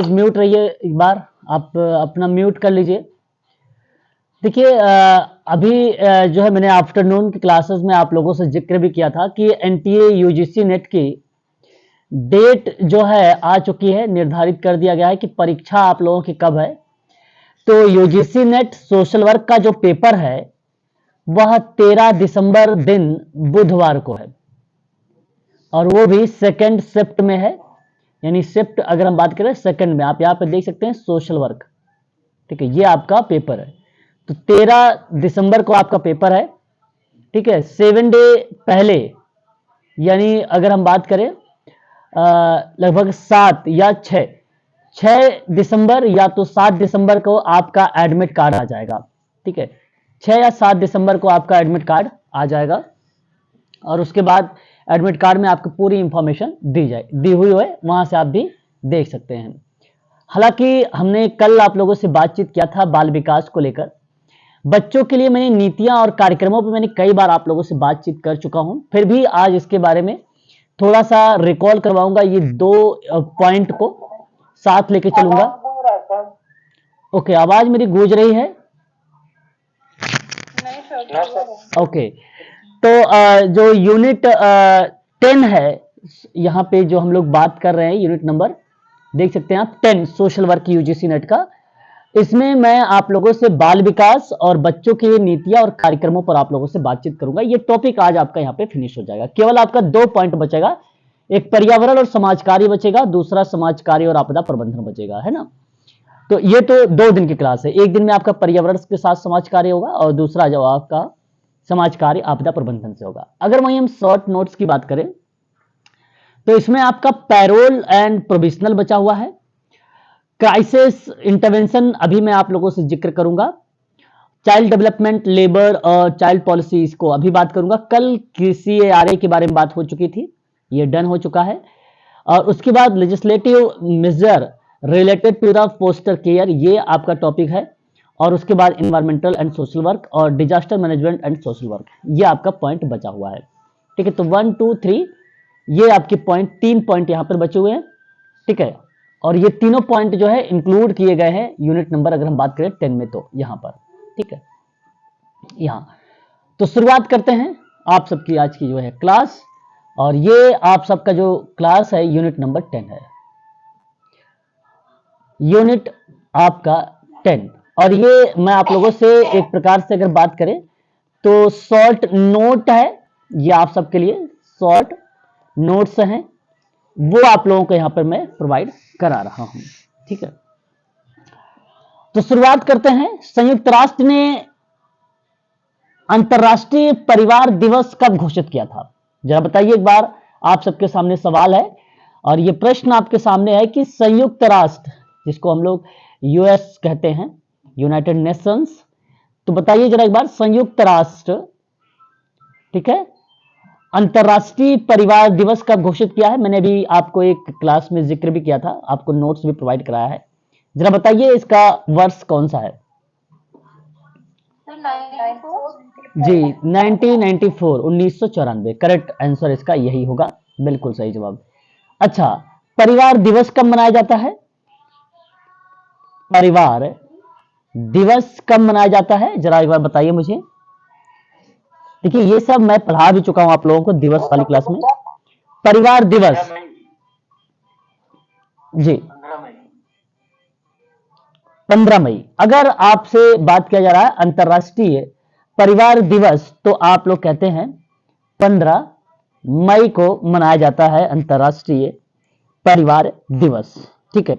Mute रहिए, एक बार आप अपना म्यूट कर लीजिए। देखिए अभी जो है मैंने आफ्टरनून की क्लासेस में आप लोगों से जिक्र भी किया था कि एनटीए यूजीसी नेट की डेट जो है आ चुकी है, निर्धारित कर दिया गया है कि परीक्षा आप लोगों की कब है। तो यूजीसी नेट सोशल वर्क का जो पेपर है वह 13 दिसंबर दिन बुधवार को है, और वो भी सेकेंड शिफ्ट में है। यानी शिफ्ट अगर हम बात करें सेकंड में, आप यहाँ पे देख सकते हैं सोशल वर्क, ठीक है, ये आपका पेपर है। तो 13 दिसंबर को आपका पेपर है, ठीक है। 7 डे पहले, यानी अगर हम बात करें लगभग 7 या 6 दिसंबर या तो 7 दिसंबर को आपका एडमिट कार्ड आ जाएगा, ठीक है। 6 या 7 दिसंबर को आपका एडमिट कार्ड आ जाएगा, और उसके बाद एडमिट कार्ड में आपको पूरी इंफॉर्मेशन दी हुई है, वहां से आप भी देख सकते हैं। हालांकि हमने कल आप लोगों से बातचीत किया था बाल विकास को लेकर। बच्चों के लिए मैंने नीतियां और कार्यक्रमों पर मैंने कई बार आप लोगों से बातचीत कर चुका हूं, फिर भी आज इसके बारे में थोड़ा सा रिकॉल करवाऊंगा। ये 2 पॉइंट को साथ लेके चलूंगा। ओके, आवाज मेरी गूंज रही है? ओके, तो जो यूनिट 10 है, यहाँ पे जो हम लोग बात कर रहे हैं, यूनिट नंबर देख सकते हैं आप 10 सोशल वर्क यूजीसी नेट का। इसमें मैं आप लोगों से बाल विकास और बच्चों के नीतियां और कार्यक्रमों पर आप लोगों से बातचीत करूंगा। ये टॉपिक आज आपका यहाँ पे फिनिश हो जाएगा। केवल आपका 2 पॉइंट बचेगा, एक पर्यावरण और समाज कार्य बचेगा, दूसरा समाज कार्य और आपदा प्रबंधन बचेगा, है ना। तो ये तो 2 दिन की क्लास है। एक दिन में आपका पर्यावरण के साथ समाज कार्य होगा और दूसरा जो आपका समाज कार्य आपदा प्रबंधन से होगा। अगर वहीं हम शॉर्ट नोट्स की बात करें तो इसमें आपका पैरोल एंड प्रोविजनल बचा हुआ है। क्राइसिस इंटरवेंशन अभी मैं आप लोगों से जिक्र करूंगा। चाइल्ड डेवलपमेंट, लेबर और चाइल्ड पॉलिसीज को अभी बात करूंगा। कल CARA के बारे में बात हो चुकी थी, ये डन हो चुका है। और उसके बाद legislative measure related to the foster care, ये आपका टॉपिक है। और उसके बाद इन्वायरमेंटल एंड सोशल वर्क और disaster management and social work, ये आपका पॉइंट बचा हुआ है, ठीक है। तो 1 2 3 ये आपके पॉइंट, 3 पॉइंट यहां पर बचे हुए हैं, ठीक है। और ये तीनों पॉइंट जो है इंक्लूड किए गए हैं यूनिट नंबर अगर हम बात करें 10 में, तो यहां पर, ठीक है। यहां तो शुरुआत करते हैं आप सबकी आज की जो है क्लास, और ये आप सबका जो क्लास है यूनिट नंबर 10 है, यूनिट आपका 10। और ये मैं आप लोगों से एक प्रकार से अगर बात करें तो शॉर्ट नोट है, ये आप सबके लिए शॉर्ट नोट्स हैं, वो आप लोगों को यहां पर मैं प्रोवाइड करा रहा हूं, ठीक है। तो शुरुआत करते हैं। संयुक्त राष्ट्र ने अंतर्राष्ट्रीय परिवार दिवस कब घोषित किया था? जरा बताइए एक बार। आप सबके सामने सवाल है, और ये प्रश्न आपके सामने है कि संयुक्त राष्ट्र, जिसको हम लोग यूएस कहते हैं, यूनाइटेड नेशंस, तो बताइए जरा एक बार, संयुक्त राष्ट्र, ठीक है, अंतर्राष्ट्रीय परिवार दिवस कब घोषित किया है? मैंने अभी आपको एक क्लास में जिक्र भी किया था, आपको नोट्स भी प्रोवाइड कराया है। जरा बताइए इसका वर्ष कौन सा है? जी, 1994, 1994 करेक्ट आंसर इसका यही होगा, बिल्कुल सही जवाब। अच्छा, परिवार दिवस कब मनाया जाता है? परिवार दिवस कब मनाया जाता है, जरा एक बार बताइए मुझे। देखिए ये सब मैं पढ़ा भी चुका हूं आप लोगों को दिवस वाली क्लास में। परिवार दिवस जी 15 मई। अगर आपसे बात किया जा रहा है अंतर्राष्ट्रीय परिवार दिवस, तो आप लोग कहते हैं 15 मई को मनाया जाता है अंतर्राष्ट्रीय परिवार दिवस, ठीक है।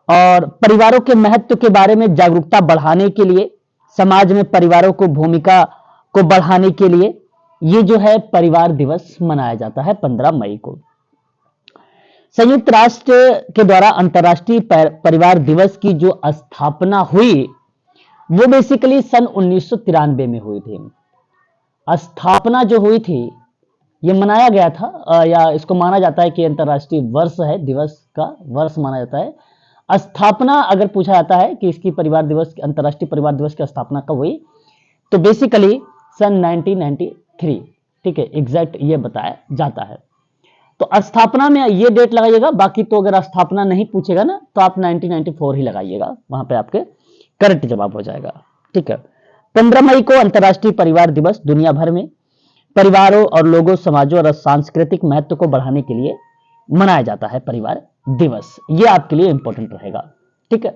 और परिवारों के महत्व के बारे में जागरूकता बढ़ाने के लिए, समाज में परिवारों को भूमिका को बढ़ाने के लिए ये जो है परिवार दिवस मनाया जाता है 15 मई को। संयुक्त राष्ट्र के द्वारा अंतर्राष्ट्रीय परिवार दिवस की जो स्थापना हुई वो बेसिकली सन 1993 में हुई थी। स्थापना जो हुई थी, ये मनाया गया था, या इसको माना जाता है कि अंतर्राष्ट्रीय वर्ष है, दिवस का वर्ष माना जाता है। स्थापना अगर पूछा जाता है कि इसकी परिवार दिवस, अंतर्राष्ट्रीय परिवार दिवस की स्थापना कब हुई, तो बेसिकली सन 1993, ठीक है, एग्जैक्ट ये बताया जाता है। तो स्थापना में ये डेट लगाइएगा, बाकी तो अगर स्थापना नहीं पूछेगा ना तो आप 1994 ही लगाइएगा, वहां पे आपके करेक्ट जवाब हो जाएगा। ठीक है। 15 मई को अंतर्राष्ट्रीय परिवार दिवस दुनिया भर में परिवारों और लोगों, समाजों और सांस्कृतिक महत्व को बढ़ाने के लिए मनाया जाता है परिवार दिवस। ये आपके लिए इंपॉर्टेंट रहेगा। ठीक है।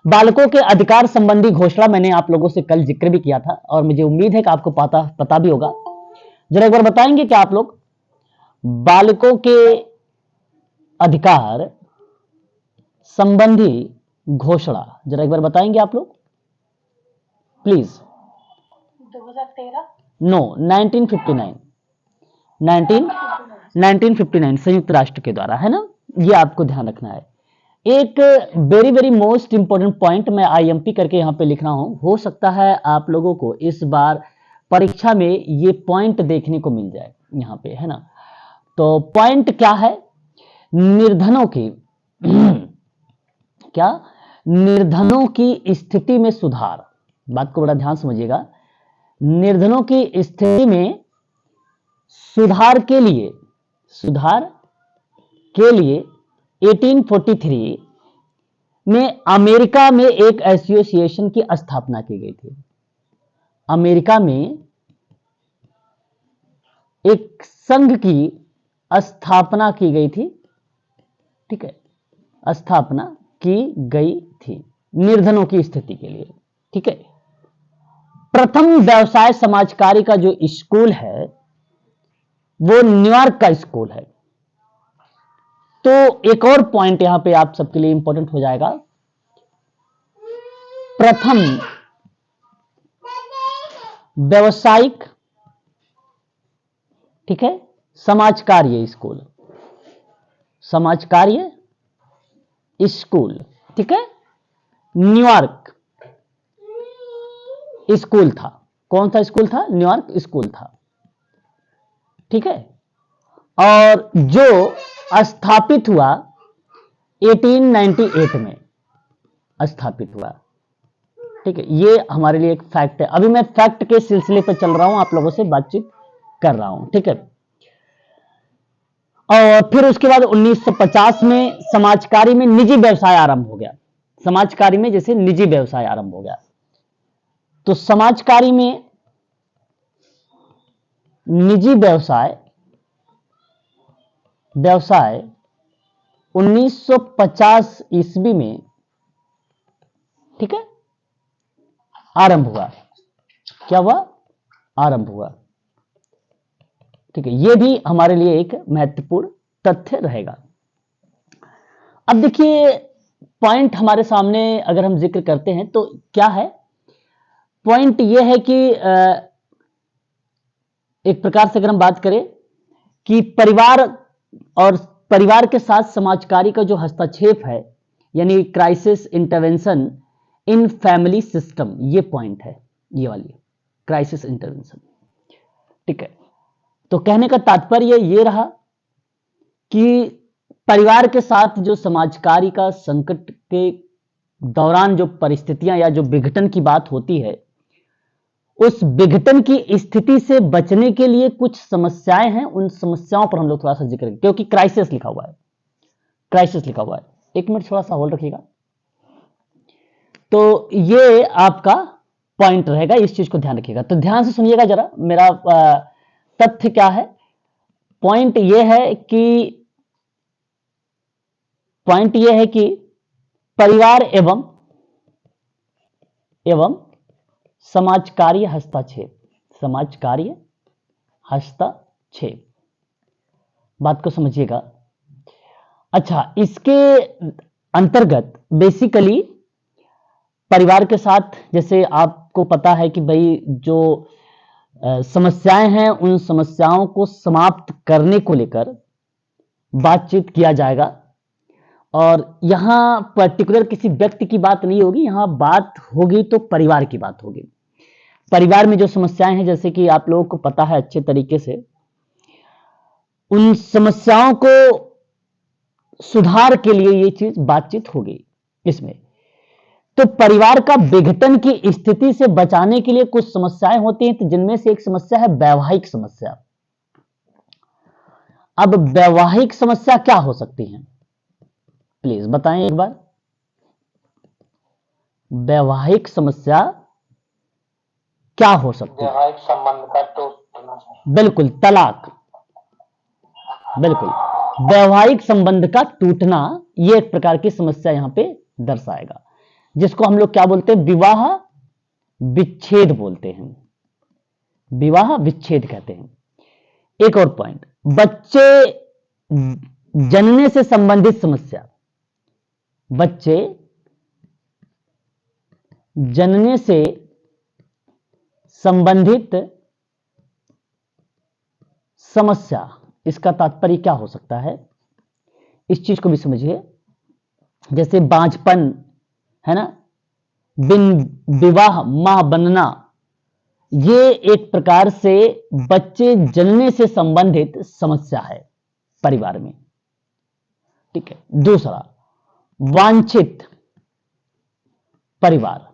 बालकों के अधिकार संबंधी घोषणा मैंने आप लोगों से कल जिक्र भी किया था और मुझे उम्मीद है कि आपको पता भी होगा। जरा एक बार बताएंगे कि आप लोग बालकों के अधिकार संबंधी घोषणा जरा एक बार बताएंगे आप लोग प्लीज। 2013 नो, 1959 संयुक्त राष्ट्र के द्वारा, है ना। ये आपको ध्यान रखना है। एक very very most important point मैं आईएमपी करके यहां पे लिख रहा हूं, हो सकता है आप लोगों को इस बार परीक्षा में ये पॉइंट देखने को मिल जाए यहां पे, है ना। तो पॉइंट क्या है? निर्धनों की क्या? निर्धनों की स्थिति में सुधार। बात को बड़ा ध्यान समझिएगा। निर्धनों की स्थिति में सुधार के लिए 1843 में अमेरिका में एक एसोसिएशन की स्थापना की गई थी। अमेरिका में एक संघ की स्थापना की गई थी। ठीक है, स्थापना की गई थी निर्धनों की स्थिति के लिए। ठीक है। प्रथम व्यवसाय समाजकारी का जो स्कूल है वो न्यूयॉर्क का स्कूल है। तो एक और पॉइंट यहां पे आप सबके लिए इंपॉर्टेंट हो जाएगा। प्रथम व्यवसायिक, ठीक है, समाज कार्य स्कूल, ठीक है, न्यूयॉर्क स्कूल था। कौन सा स्कूल था? न्यूयॉर्क स्कूल था। ठीक है। और जो स्थापित हुआ 1898 में स्थापित हुआ। ठीक है, ये हमारे लिए एक फैक्ट है। अभी मैं फैक्ट के सिलसिले पर चल रहा हूं, आप लोगों से बातचीत कर रहा हूं। ठीक है। और फिर उसके बाद 1950 में समाजकारी में निजी व्यवसाय आरंभ हो गया। समाजकारी में जैसे निजी व्यवसाय आरंभ हो गया, तो समाजकारी में निजी व्यवसाय 1950 ईस्वी में, ठीक है, आरंभ हुआ। क्या हुआ? आरंभ हुआ। ठीक है, यह भी हमारे लिए एक महत्वपूर्ण तथ्य रहेगा। अब देखिए, पॉइंट हमारे सामने अगर हम जिक्र करते हैं तो क्या है? पॉइंट यह है कि एक प्रकार से अगर हम बात करें कि परिवार और परिवार के साथ समाजकारी का जो हस्तक्षेप है, यानी crisis intervention in family system, ये पॉइंट है, ये वाली क्राइसिस इंटरवेंशन। ठीक है। तो कहने का तात्पर्य ये रहा कि परिवार के साथ जो समाजकारी का संकट के दौरान जो परिस्थितियां या जो विघटन की बात होती है, उस विघटन की स्थिति से बचने के लिए कुछ समस्याएं हैं। उन समस्याओं पर हम लोग थोड़ा सा जिक्र करेंगे, क्योंकि क्राइसिस लिखा हुआ है, क्राइसिस लिखा हुआ है। एक मिनट थोड़ा सा होल्ड रखिएगा। तो ये आपका पॉइंट रहेगा, इस चीज को ध्यान रखिएगा। तो ध्यान से सुनिएगा जरा, मेरा तथ्य क्या है? पॉइंट ये है कि परिवार एवं समाजकार्य हस्तक्षेप, बात को समझिएगा। अच्छा, इसके अंतर्गत बेसिकली परिवार के साथ, जैसे आपको पता है कि भाई जो समस्याएं हैं, उन समस्याओं को समाप्त करने को लेकर बातचीत किया जाएगा। और यहां पर्टिकुलर किसी व्यक्ति की बात नहीं होगी, यहां बात होगी तो परिवार की बात होगी। परिवार में जो समस्याएं हैं, जैसे कि आप लोगों को पता है अच्छे तरीके से, उन समस्याओं को सुधार के लिए ये चीज बातचीत होगी इसमें। तो परिवार का विघटन की स्थिति से बचाने के लिए कुछ समस्याएं होती हैं, तो जिनमें से एक समस्या है वैवाहिक समस्या। अब वैवाहिक समस्या क्या हो सकती है, प्लीज बताएं एक बार। वैवाहिक समस्या क्या हो सकती है? वैवाहिक संबंध का टूटना। बिल्कुल, तलाक। बिल्कुल, वैवाहिक संबंध का टूटना, ये एक प्रकार की समस्या यहां पे दर्शाएगा, जिसको हम लोग क्या बोलते हैं, विवाह विच्छेद बोलते हैं, विवाह विच्छेद कहते हैं। एक और पॉइंट, बच्चे जनने से संबंधित समस्या, बच्चे जनने से संबंधित समस्या, इसका तात्पर्य क्या हो सकता है, इस चीज को भी समझिए। जैसे बांझपन है ना, बिन विवाह मां बनना, ये एक प्रकार से बच्चे जनने से संबंधित समस्या है परिवार में, ठीक है। दूसरा, वांछित परिवार,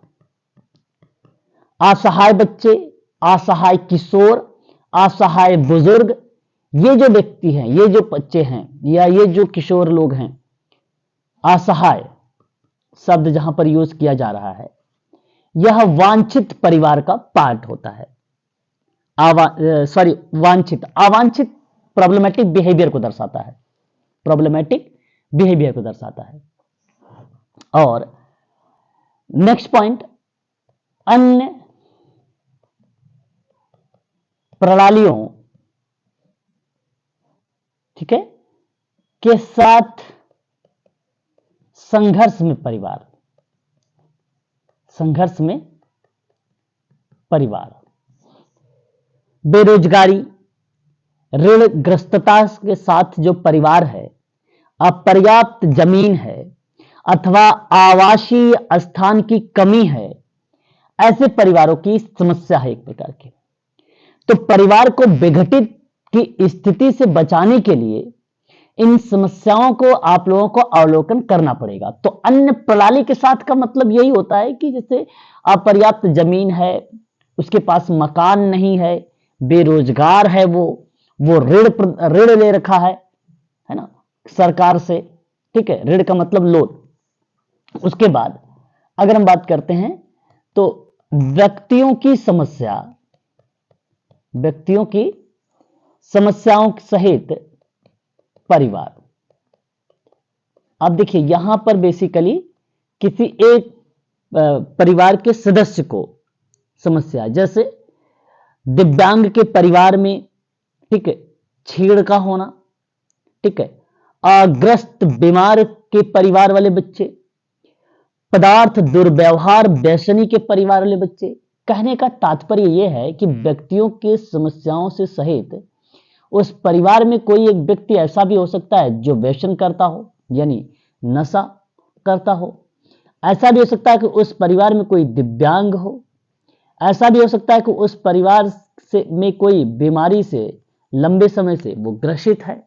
असहाय बच्चे, असहाय किशोर, असहाय बुजुर्ग, ये जो व्यक्ति हैं, ये जो बच्चे हैं या ये जो किशोर लोग हैं, असहाय शब्द जहां पर यूज किया जा रहा है, यह वांछित परिवार का पार्ट होता है। वांछित, अवांछित प्रॉब्लमेटिक बिहेवियर को दर्शाता है, प्रॉब्लमेटिक बिहेवियर को दर्शाता है। और नेक्स्ट पॉइंट, अन्य प्रणालियों, ठीक है, के साथ संघर्ष में परिवार, संघर्ष में परिवार, बेरोजगारी, ऋणग्रस्तता के साथ जो परिवार है, अपर्याप्त जमीन है अथवा आवासीय स्थान की कमी है, ऐसे परिवारों की समस्या है एक प्रकार की। तो परिवार को विघटित की स्थिति से बचाने के लिए इन समस्याओं को आप लोगों को अवलोकन करना पड़ेगा। तो अन्य प्रणाली के साथ का मतलब यही होता है कि जैसे अपर्याप्त जमीन है, उसके पास मकान नहीं है, बेरोजगार है, वो ऋण ले रखा है ना, सरकार से, ठीक है, ऋण का मतलब लोन। उसके बाद अगर हम बात करते हैं तो व्यक्तियों की समस्या, व्यक्तियों की समस्याओं सहित परिवार। अब देखिए यहां पर बेसिकली किसी एक परिवार के सदस्य को समस्या, जैसे दिव्यांग के परिवार में, ठीक है, छेड़ का होना, ठीक है, अग्रस्त बीमार के परिवार वाले बच्चे, पदार्थ दुर्व्यवहार व्यसनी के परिवार वाले बच्चे। कहने का तात्पर्य यह है कि व्यक्तियों के समस्याओं से सहित उस परिवार में कोई एक व्यक्ति ऐसा भी हो सकता है जो व्यसन करता हो, यानी नशा करता हो। ऐसा भी हो सकता है कि उस परिवार में कोई दिव्यांग हो। ऐसा भी हो सकता है कि उस परिवार में कोई बीमारी से लंबे समय से वो ग्रसित है।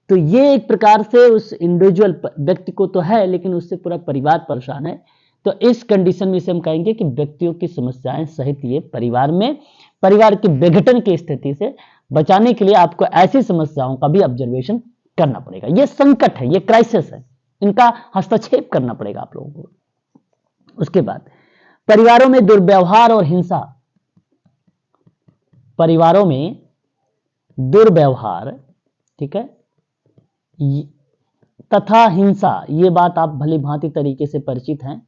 तो ये एक प्रकार से उस इंडिविजुअल व्यक्ति को तो है, लेकिन उससे पूरा परिवार परेशान है। तो इस कंडीशन में से हम कहेंगे कि व्यक्तियों की समस्याएं सहित ये परिवार में, परिवार के विघटन की स्थिति से बचाने के लिए आपको ऐसी समस्याओं का भी ऑब्जर्वेशन करना पड़ेगा। ये संकट है, ये क्राइसिस है, इनका हस्तक्षेप करना पड़ेगा आप लोगों को। उसके बाद परिवारों में दुर्व्यवहार और हिंसा, परिवारों में दुर्व्यवहार, ठीक है, तथा हिंसा, ये बात आप भली भांति तरीके से परिचित हैं।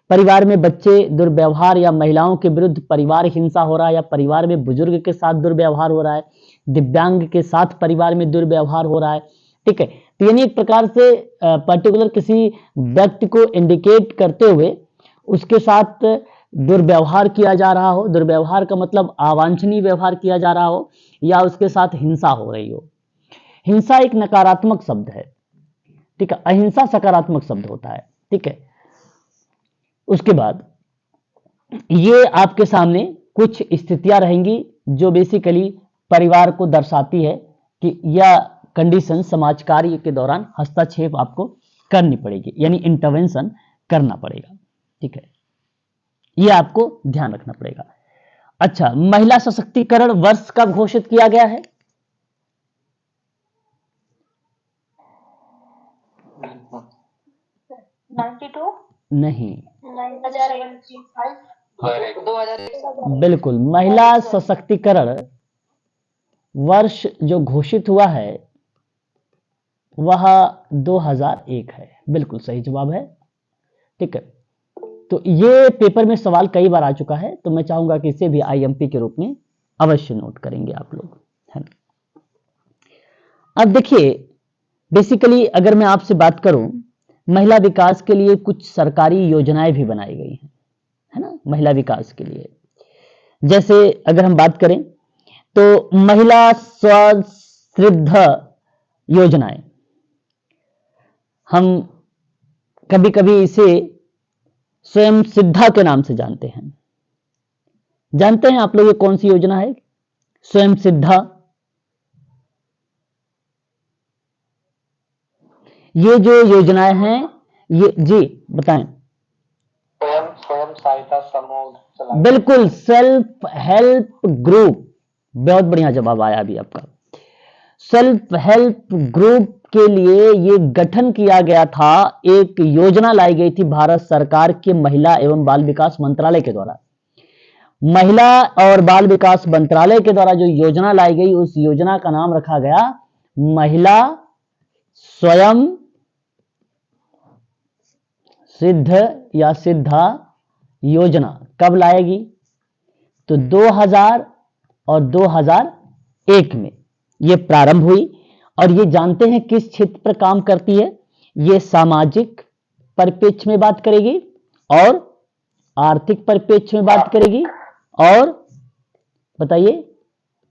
परिवार में बच्चे दुर्व्यवहार या महिलाओं के विरुद्ध परिवार हिंसा हो रहा है, या परिवार में बुजुर्ग के साथ दुर्व्यवहार हो रहा है, दिव्यांग के साथ परिवार में दुर्व्यवहार हो रहा है, ठीक है। तो यानी एक प्रकार से पर्टिकुलर किसी व्यक्ति को इंडिकेट करते हुए उसके साथ दुर्व्यवहार किया जा रहा हो। दुर्व्यवहार का मतलब अवांछनीय व्यवहार किया जा रहा हो या उसके साथ हिंसा हो रही हो। हिंसा एक नकारात्मक शब्द है, ठीक है, अहिंसा सकारात्मक शब्द होता है, ठीक है। उसके बाद ये आपके सामने कुछ स्थितियां रहेंगी जो बेसिकली परिवार को दर्शाती है कि यह कंडीशन समाज कार्य के दौरान हस्तक्षेप आपको करनी पड़ेगी, यानी इंटरवेंशन करना पड़ेगा, ठीक है, यह आपको ध्यान रखना पड़ेगा। अच्छा, महिला सशक्तिकरण वर्ष कब घोषित किया गया है? 92 नहीं, 2001 बिल्कुल। महिला सशक्तिकरण वर्ष जो घोषित हुआ है वह 2001 है। बिल्कुल सही जवाब है। ठीक है, तो ये पेपर में सवाल कई बार आ चुका है, तो मैं चाहूंगा कि इसे भी आईएमपी के रूप में अवश्य नोट करेंगे आप लोग, है ना। अब देखिए, बेसिकली अगर मैं आपसे बात करूं, महिला विकास के लिए कुछ सरकारी योजनाएं भी बनाई गई हैं, है ना, महिला विकास के लिए। जैसे अगर हम बात करें तो महिला स्वसृद्ध योजनाएं, हम कभी कभी इसे स्वयं सिद्धा के नाम से जानते हैं। जानते हैं आप लोग ये कौन सी योजना है, स्वयं सिद्धा? ये जो योजनाएं हैं, ये जी बताएं। स्वयं स्वयं सहायता समूह चलाए। बिल्कुल, सेल्फ हेल्प ग्रुप। बहुत बढ़िया जवाब आया अभी आपका। सेल्फ हेल्प ग्रुप के लिए ये गठन किया गया था, एक योजना लाई गई थी भारत सरकार के महिला एवं बाल विकास मंत्रालय के द्वारा। महिला और बाल विकास मंत्रालय के द्वारा जो योजना लाई गई, उस योजना का नाम रखा गया महिला स्वयं सिद्ध या सिद्धा योजना। कब लाएगी? तो 2000 और 2001 में ये प्रारंभ हुई। और ये जानते हैं किस क्षेत्र पर काम करती है? ये सामाजिक परिप्रेक्ष्य में बात करेगी और आर्थिक परिप्रेक्ष्य में बात करेगी और बताइए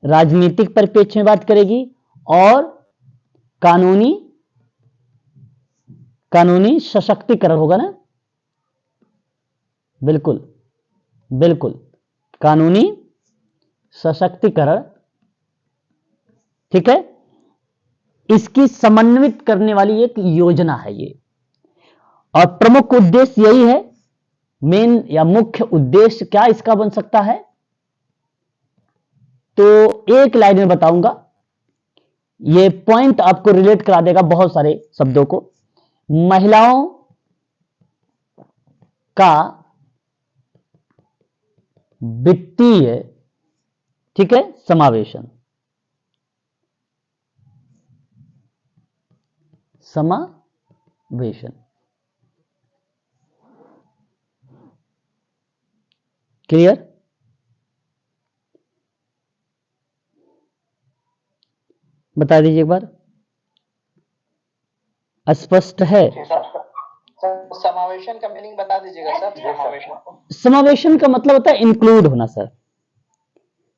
राजनीतिक परिप्रेक्ष्य में बात करेगी और कानूनी सशक्तिकरण होगा ना। बिल्कुल बिल्कुल, कानूनी सशक्तिकरण। ठीक है, इसकी समन्वित करने वाली एक योजना है ये। और प्रमुख उद्देश्य यही है, मेन या मुख्य उद्देश्य क्या इसका बन सकता है? तो एक लाइन में बताऊंगा, ये पॉइंट आपको रिलेट करा देगा बहुत सारे शब्दों को। महिलाओं का वित्तीय, ठीक है, समावेशन। क्लियर? बता दीजिए एक बार, स्पष्ट है? समावेशन का मीनिंग बता दीजिएगा सर। समावेशन का मतलब होता है इंक्लूड होना सर।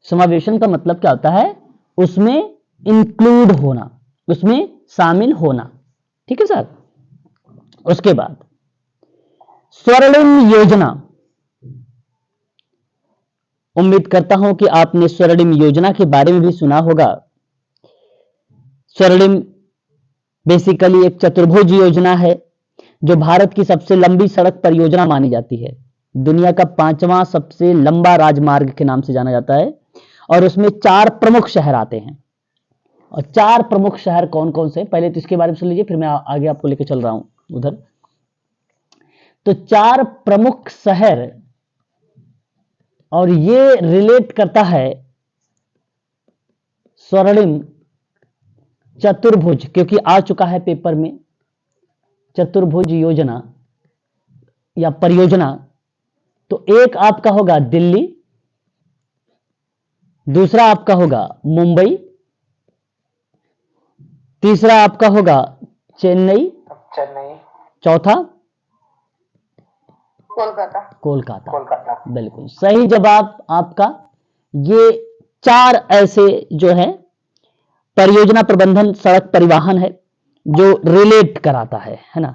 समावेशन का मतलब क्या होता है? उसमें इंक्लूड होना, उसमें शामिल होना। ठीक है सर। उसके बाद स्वर्णिम योजना, उम्मीद करता हूं कि आपने स्वर्णिम योजना के बारे में भी सुना होगा। स्वर्णिम बेसिकली एक चतुर्भुज योजना है जो भारत की सबसे लंबी सड़क परियोजना मानी जाती है। दुनिया का 5वां सबसे लंबा राजमार्ग के नाम से जाना जाता है और उसमें 4 प्रमुख शहर आते हैं। और 4 प्रमुख शहर कौन कौन से? पहले तो इसके बारे में सुन लीजिए, फिर मैं आगे आपको लेकर चल रहा हूं उधर। तो 4 प्रमुख शहर, और ये रिलेट करता है स्वर्णिम चतुर्भुज, क्योंकि आ चुका है पेपर में चतुर्भुज योजना या परियोजना। तो एक आपका होगा दिल्ली, दूसरा आपका होगा मुंबई, तीसरा आपका होगा चेन्नई, चौथा कोलकाता। बिल्कुल सही जवाब आपका। ये 4 ऐसे जो है परियोजना प्रबंधन सड़क परिवहन है जो रिलेट कराता है ना।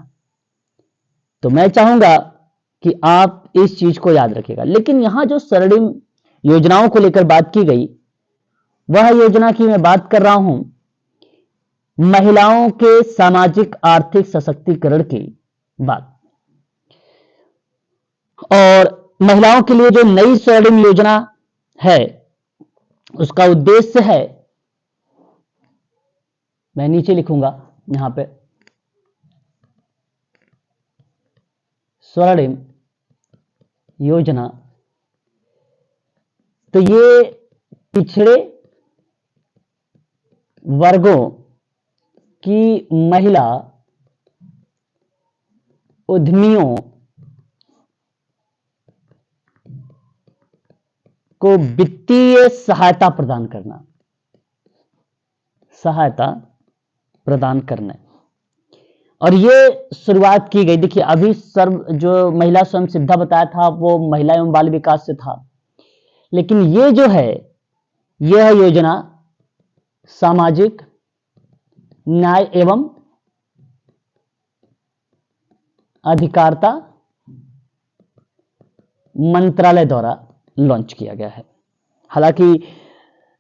तो मैं चाहूंगा कि आप इस चीज को याद रखिएगा। लेकिन यहां जो स्वर्णिम योजनाओं को लेकर बात की गई, वह योजना की मैं बात कर रहा हूं महिलाओं के सामाजिक आर्थिक सशक्तिकरण की बात। और महिलाओं के लिए जो नई स्वर्णिम योजना है, उसका उद्देश्य है, मैं नीचे लिखूंगा यहां पे, स्वर्णिम योजना, तो ये पिछड़े वर्गों की महिला उद्यमियों को वित्तीय सहायता प्रदान करना, सहायता प्रदान करना। और ये शुरुआत की गई, देखिए अभी सर्व जो महिला स्वयं सिद्धा बताया था वो महिला एवं बाल विकास से था, लेकिन ये जो है यह योजना सामाजिक न्याय एवं अधिकारिता मंत्रालय द्वारा लॉन्च किया गया है। हालांकि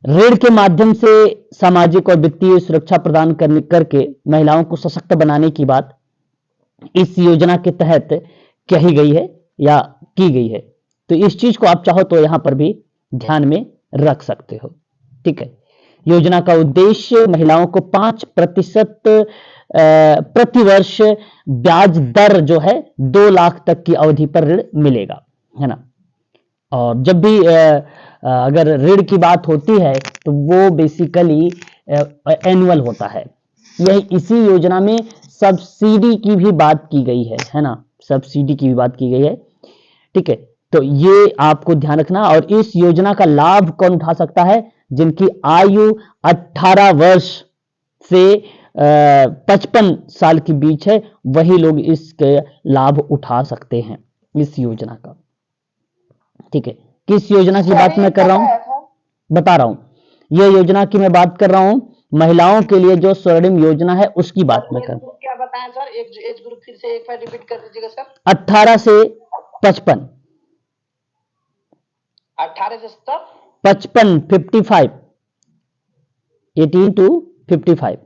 ऋण के माध्यम से सामाजिक और वित्तीय सुरक्षा प्रदान करके महिलाओं को सशक्त बनाने की बात इस योजना के तहत कही गई है या की गई है। तो इस चीज को आप चाहो तो यहां पर भी ध्यान में रख सकते हो। ठीक है, योजना का उद्देश्य महिलाओं को 5% प्रतिवर्ष ब्याज दर जो है 2 लाख तक की अवधि पर ऋण मिलेगा, है ना। और जब भी अगर ऋण की बात होती है तो वो बेसिकली एनुअल होता है। यही इसी योजना में सब्सिडी की भी बात की गई है ना, सब्सिडी की भी बात की गई है। ठीक है, तो ये आपको ध्यान रखना। और इस योजना का लाभ कौन उठा सकता है? जिनकी आयु 18 वर्ष से 55 साल के बीच है, वही लोग इसके लाभ उठा सकते हैं इस योजना का। ठीक है, किस योजना की बात मैं कर रहा हूं, बता रहा हूं। यह योजना की मैं बात कर रहा हूं महिलाओं के लिए जो स्वर्णिम योजना है उसकी बात मैं कर रहा हूं। क्या बताएं सर, एज ग्रुप फिर से एक बार रिपीट कर दीजिएगा सर। 18 से 55, 18 से sir 55, 55, 18 to 55।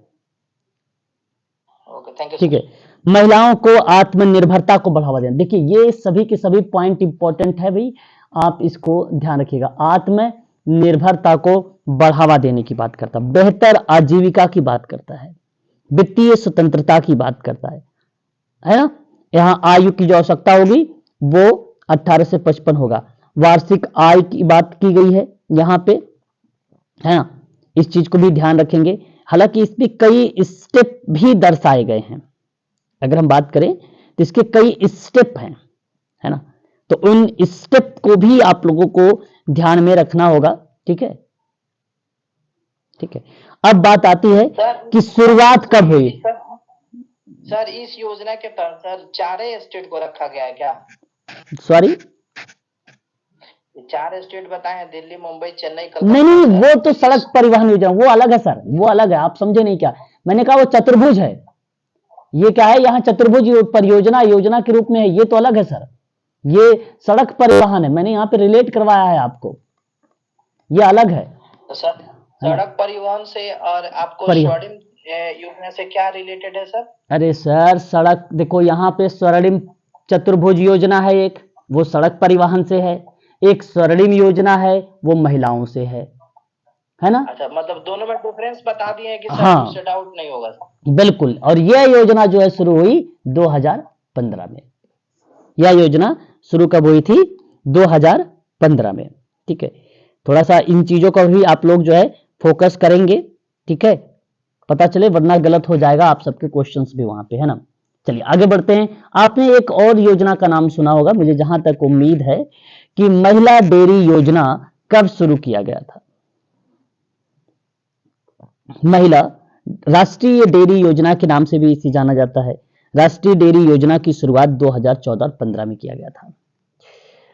Okay, thank you. ठीक है, महिलाओं को आत्मनिर्भरता को बढ़ावा देना। देखिए ये सभी के सभी पॉइंट इंपॉर्टेंट है भाई, आप इसको ध्यान रखिएगा। आत्मनिर्भरता को बढ़ावा देने की बात करता है, बेहतर आजीविका की बात करता है, वित्तीय स्वतंत्रता की बात करता है ना। यहां आयु की जो आवश्यकता होगी वो 18 से 55 होगा। वार्षिक आय की बात की गई है यहां पे, है ना, इस चीज को भी ध्यान रखेंगे। हालांकि इसमें कई स्टेप भी दर्शाए गए हैं, अगर हम बात करें तो इसके कई स्टेप हैं, है ना, तो उन स्टेप को भी आप लोगों को ध्यान में रखना होगा। ठीक है, ठीक है। अब बात आती है कि शुरुआत कब हुई। सर इस योजना के तहत सर 4 स्टेट को रखा गया है क्या? सॉरी, 4 स्टेट बताए हैं, दिल्ली, मुंबई, चेन्नई, नहीं नहीं, वो तो सड़क परिवहन योजना वो अलग है सर, वो अलग है, आप समझे नहीं क्या। मैंने कहा वो चतुर्भुज है, ये क्या है, यहाँ चतुर्भुज परियोजना योजना के रूप में है, ये तो अलग है सर। ये सड़क परिवहन है, मैंने यहाँ पे रिलेट करवाया है आपको, ये अलग है। तो सर सड़क परिवहन से और आपको स्वर्णिम योजना से क्या रिलेटेड है सर? अरे सर सड़क, देखो यहाँ पे स्वर्णिम चतुर्भुज योजना है, एक वो सड़क परिवहन से है, एक स्वर्णिम योजना है वो महिलाओं से है ना। अच्छा, मतलब दोनों में डिफरेंस बता दिए हैं कि सर हाँ, उससे डाउट नहीं होगा सर। बिल्कुल। और यह योजना जो है शुरू हुई 2015 में, यह योजना शुरू कब हुई थी? 2015 में। ठीक है, थोड़ा सा इन चीजों का भी आप लोग जो है फोकस करेंगे, ठीक है, पता चले, वरना गलत हो जाएगा आप सबके क्वेश्चंस भी वहां पे, है ना। चलिए आगे बढ़ते हैं। आपने एक और योजना का नाम सुना होगा, मुझे जहां तक उम्मीद है, कि महिला डेयरी योजना कब शुरू किया गया था? महिला राष्ट्रीय डेयरी योजना के नाम से भी इसे जाना जाता है। राष्ट्रीय डेयरी योजना की शुरुआत 2014-15 में किया गया था।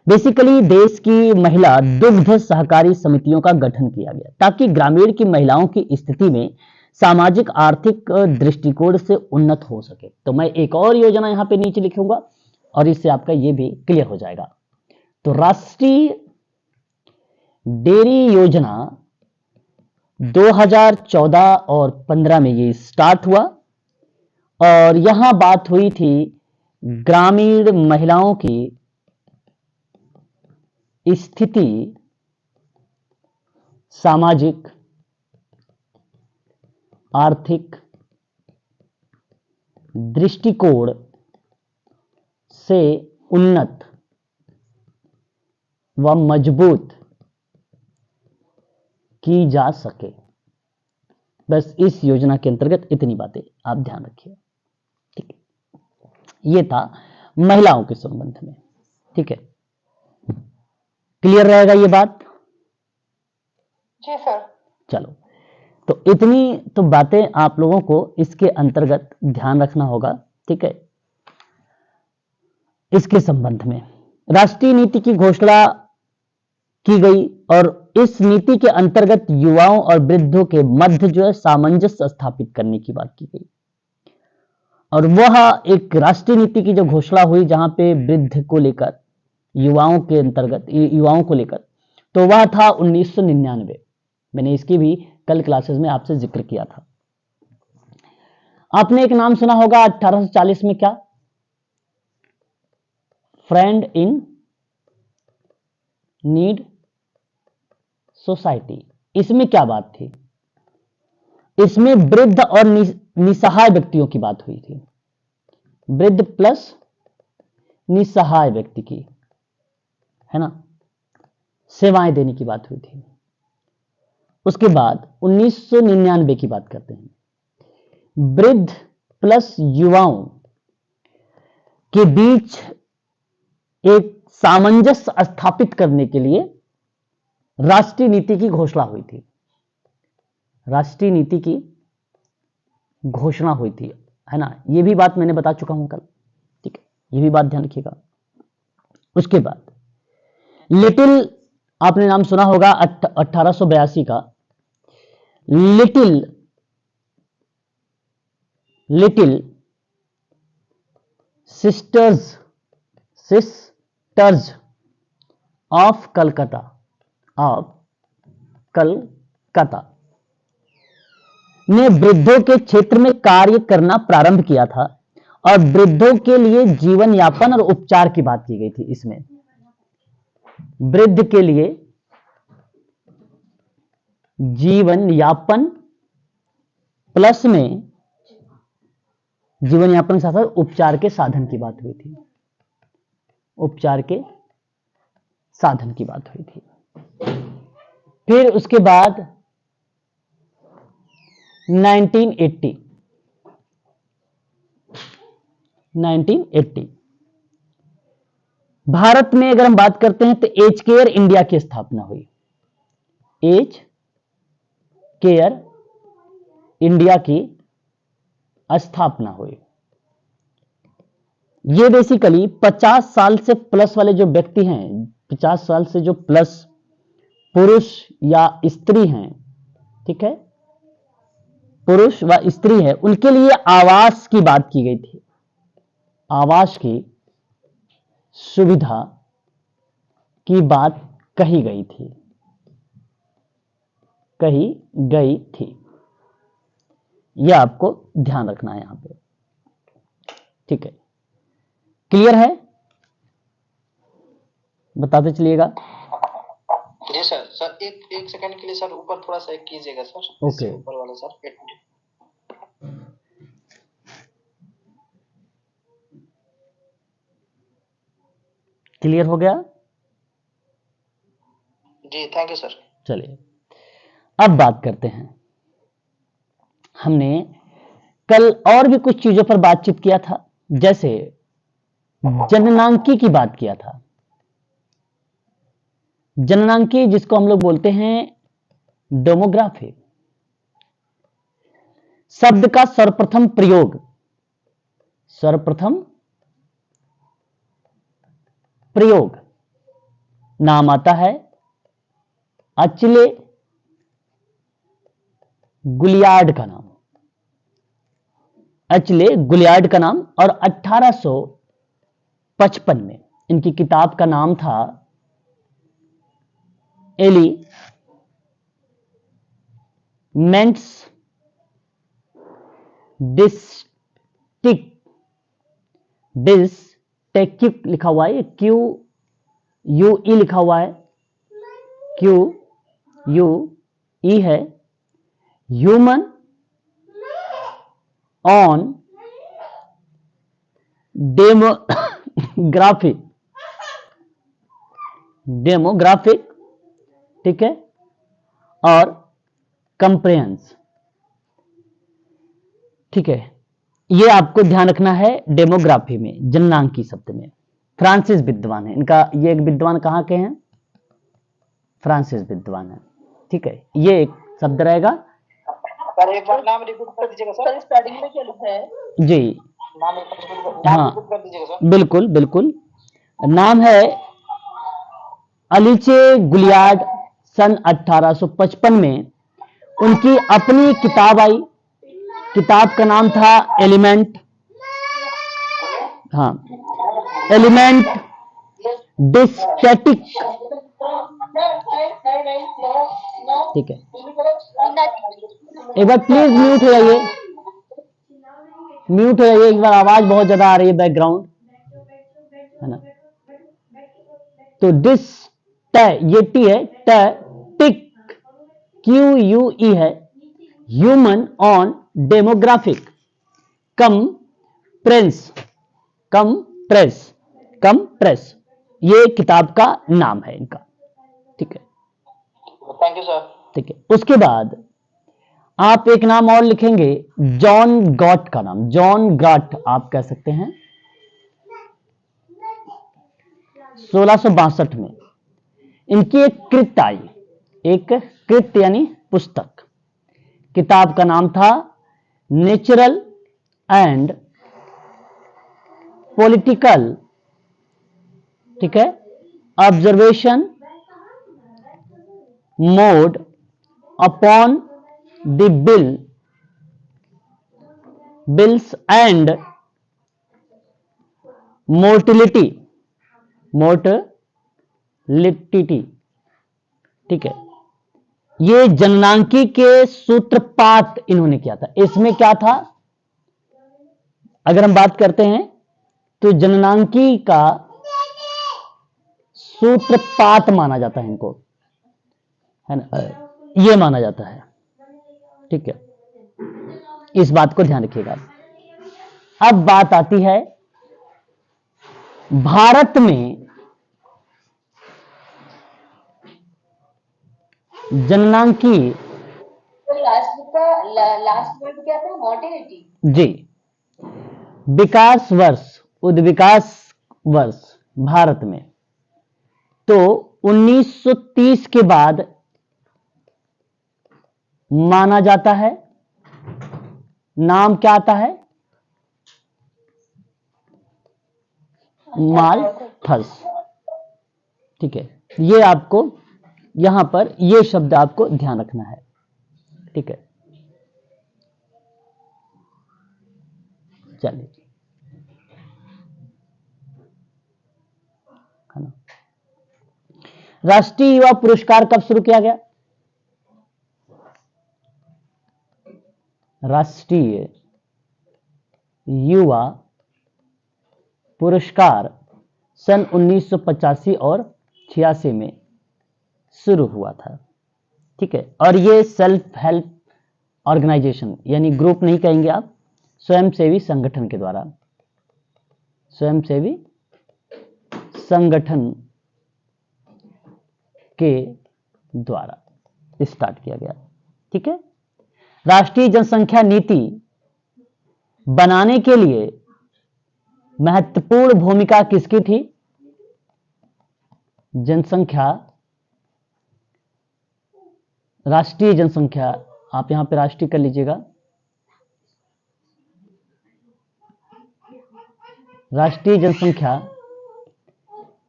बेसिकली देश की महिला दुग्ध सहकारी समितियों का गठन किया गया ताकि ग्रामीण की महिलाओं की स्थिति में सामाजिक आर्थिक दृष्टिकोण से उन्नत हो सके। तो मैं एक और योजना यहां पे नीचे लिखूंगा और इससे आपका ये भी क्लियर हो जाएगा। तो राष्ट्रीय डेयरी योजना 2014 और 15 में ये स्टार्ट हुआ और यहां बात हुई थी ग्रामीण महिलाओं की स्थिति सामाजिक आर्थिक दृष्टिकोण से उन्नत व मजबूत की जा सके। बस इस योजना के अंतर्गत इतनी बातें आप ध्यान रखिए। ठीक है, ये था महिलाओं के संबंध में। ठीक है, क्लियर रहेगा ये बात? जी सर। चलो, तो इतनी तो बातें आप लोगों को इसके अंतर्गत ध्यान रखना होगा। ठीक है, इसके संबंध में राष्ट्रीय नीति की घोषणा की गई और इस नीति के अंतर्गत युवाओं और वृद्धों के मध्य जो है सामंजस्य स्थापित करने की बात की गई। और वह एक राष्ट्रीय नीति की जो घोषणा हुई जहां पे वृद्ध को लेकर, युवाओं के अंतर्गत, युवाओं को लेकर, तो वह था 1999। मैंने इसकी भी कल क्लासेस में आपसे जिक्र किया था। आपने एक नाम सुना होगा 1840 में, क्या? Friend in need society. इसमें क्या बात थी? इसमें वृद्ध और निसहाय व्यक्तियों की बात हुई थी। वृद्ध प्लस निसहाय व्यक्ति की, है ना, सेवाएं देने की बात हुई थी। उसके बाद 1999 की बात करते हैं। वृद्ध प्लस युवाओं के बीच एक सामंजस्य स्थापित करने के लिए राष्ट्रीय नीति की घोषणा हुई थी। राष्ट्रीय नीति की घोषणा हुई थी, है ना, यह भी बात मैंने बता चुका हूं कल। ठीक है, यह भी बात ध्यान रखिएगा। उसके बाद लिटिल, आपने नाम सुना होगा 1882 का, लिटिल सिस्टर्स ऑफ कलकत्ता, ने वृद्धों के क्षेत्र में कार्य करना प्रारंभ किया था और वृद्धों के लिए जीवन यापन और उपचार की बात की गई थी। इसमें वृद्ध के लिए जीवन यापन प्लस में जीवन यापन साथ साथ उपचार के साधन की बात हुई थी। उपचार के साधन की बात हुई थी। फिर उसके बाद 1980 भारत में अगर हम बात करते हैं तो एज केयर इंडिया की स्थापना हुई। एज केयर इंडिया की स्थापना हुई। ये बेसिकली 50 साल से प्लस वाले जो व्यक्ति हैं, 50 साल से जो प्लस पुरुष या स्त्री हैं, ठीक है, पुरुष व स्त्री है, उनके लिए आवास की बात की गई थी। आवास की सुविधा की बात कही गई थी, यह आपको ध्यान रखना है यहां पे। ठीक है, क्लियर है? बताते चलिएगा। जी सर। सर एक सेकंड के लिए सर ऊपर थोड़ा सा कीजिएगा सर। ओके, ऊपर वाला सर, एक मिनट। क्लियर हो गया? जी थैंक यू सर। चलिए अब बात करते हैं। हमने कल और भी कुछ चीजों पर बातचीत किया था, जैसे जननांकी की बात किया था। जननांकी जिसको हम लोग बोलते हैं डेमोग्राफी, शब्द का सर्वप्रथम प्रयोग नाम आता है अचले गुलियार्ड का नाम, अचले गुलियार्ड का नाम। और 1855 में इनकी किताब का नाम था एलिमेंट्स डिस्टिक लिखा हुआ है, QUE लिखा हुआ है, QUE है, ह्यूमन ऑन डेमोग्राफिक, डेमोग्राफिक, ठीक है, और कंप्रेहेंस, ठीक है। ये आपको ध्यान रखना है डेमोग्राफी में, जननांकी शब्द में। फ्रांसिस विद्वान है इनका, ये एक विद्वान कहाँ के हैं, फ्रांसिस विद्वान है, ठीक है। ये एक शब्द रहेगा। सर एक बार नाम रिपीट कर दीजिएगा सर, स्टार्टिंग में क्या लिखा है? जी नाम हाँ रिपीट कर दीजिएगा सर। बिल्कुल बिल्कुल। नाम है अलीचे गुलियार्ड। सन 1855 में उनकी अपनी किताब आई, किताब का नाम था एलिमेंट, हाँ, एलिमेंट डिस्टैटिक, ठीक है। एक बार प्लीज म्यूट हो जाइए, म्यूट हो जाइए, एक बार आवाज बहुत ज्यादा आ रही है बैकग्राउंड, है ना। तो डिस ये टी है, टिक QUE है, human on demographic come press, ये किताब का नाम है इनका, ठीक है। Thank you sir. ठीक है, उसके बाद आप एक नाम और लिखेंगे, जॉन गॉट का नाम, जॉन गॉट आप कह सकते हैं। 1662 में इनकी एक कृत आई, एक कृत यानी पुस्तक, किताब का नाम था नेचुरल एंड पॉलिटिकल, ठीक है, observation mode upon the bills and mortality, ठीक है। ये जननांकी के सूत्रपात इन्होंने किया था। इसमें क्या था, अगर हम बात करते हैं तो जननांकी का सूत्रपात माना जाता है इनको, है ना, ये माना जाता है, ठीक है। इस बात को ध्यान रखिएगा। अब बात आती है भारत में जननांकी, लास्ट वर्ड क्या था, मॉर्टिलिटी, जी, विकास वर्ष, उद्विकास वर्ष भारत में तो 1930 के बाद माना जाता है। नाम क्या आता है, मालथस, ठीक है। ये आपको यहां पर ये शब्द आपको ध्यान रखना है, ठीक है। चलिए, है ना। राष्ट्रीय युवा पुरस्कार कब शुरू किया गया, राष्ट्रीय युवा पुरस्कार सन 1985 और 86 में शुरू हुआ था, ठीक है। और ये सेल्फ हेल्प ऑर्गेनाइजेशन यानी ग्रुप नहीं कहेंगे आप, स्वयंसेवी संगठन के द्वारा, स्वयंसेवी संगठन के द्वारा स्टार्ट किया गया, ठीक है। राष्ट्रीय जनसंख्या नीति बनाने के लिए महत्वपूर्ण भूमिका किसकी थी, जनसंख्या, राष्ट्रीय जनसंख्या, आप यहां पे राष्ट्रीय कर लीजिएगा, राष्ट्रीय जनसंख्या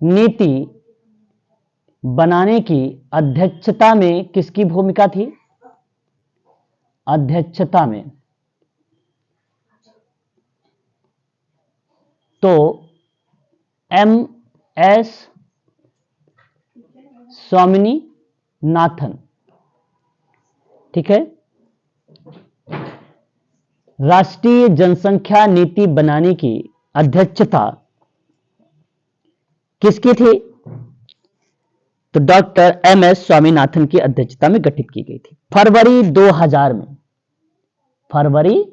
नीति बनाने की अध्यक्षता में किसकी भूमिका थी, अध्यक्षता में तो MS स्वामीनाथन, ठीक है। राष्ट्रीय जनसंख्या नीति बनाने की अध्यक्षता किसकी थी, तो डॉक्टर MS स्वामीनाथन की अध्यक्षता में गठित की गई थी। फरवरी 2000 में, फरवरी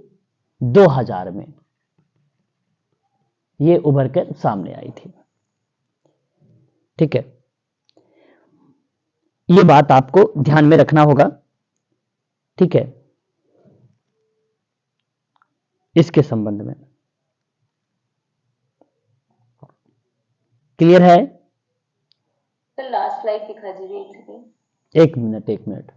2000 में ये उभर कर सामने आई थी। ठीक है, ये बात आपको ध्यान में रखना होगा। ठीक है, इसके संबंध में क्लियर है? तो लास्ट स्लाइड दिखा दीजिए एक सेकंड। एक मिनट, एक मिनट।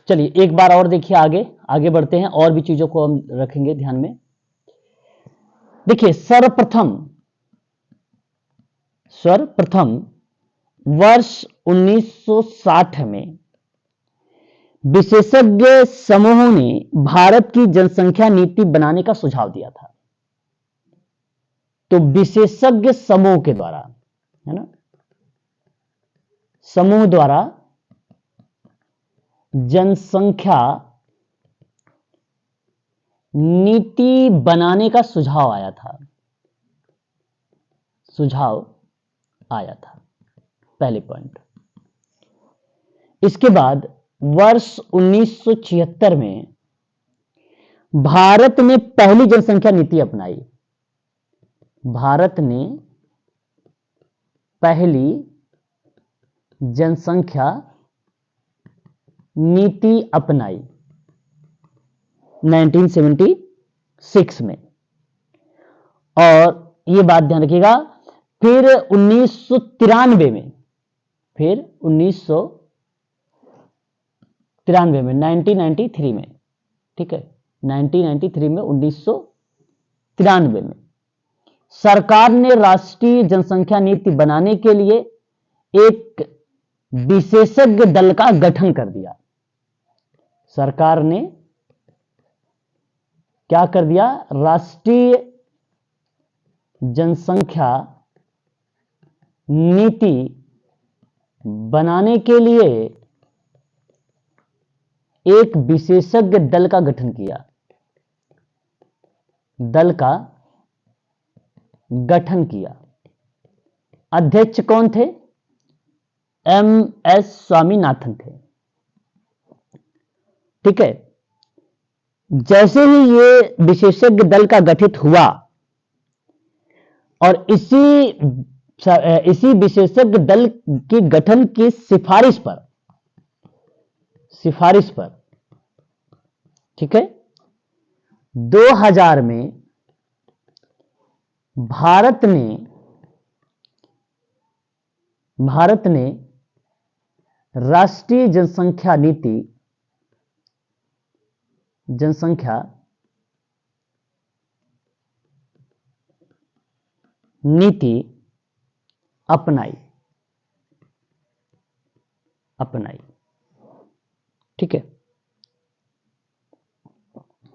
चलिए एक बार और देखिए, आगे आगे बढ़ते हैं, और भी चीजों को हम रखेंगे ध्यान में। देखिए, सर्वप्रथम वर्ष 1960 में विशेषज्ञ समूहों ने भारत की जनसंख्या नीति बनाने का सुझाव दिया था। तो विशेषज्ञ समूह के द्वारा, है ना, समूह द्वारा जनसंख्या नीति बनाने का सुझाव आया था, पहले पॉइंट। इसके बाद वर्ष 1976 में भारत ने पहली जनसंख्या नीति अपनाई। भारत ने पहली जनसंख्या नीति अपनाई 1976 में। और यह बात ध्यान रखिएगा, फिर 1993 में, 1993 में, ठीक है, 1993 में, 1993 में सरकार ने राष्ट्रीय जनसंख्या नीति बनाने के लिए एक विशेषज्ञ दल का गठन कर दिया। सरकार ने क्या कर दिया? राष्ट्रीय जनसंख्या नीति बनाने के लिए एक विशेषज्ञ दल का गठन किया। अध्यक्ष कौन थे? MS स्वामीनाथन थे। ठीक है, जैसे ही ये विशेषज्ञ दल का गठित हुआ और इसी विशेषज्ञ दल के गठन की सिफारिश पर, ठीक है, 2000 में भारत ने राष्ट्रीय जनसंख्या नीति अपनाई। ठीक है,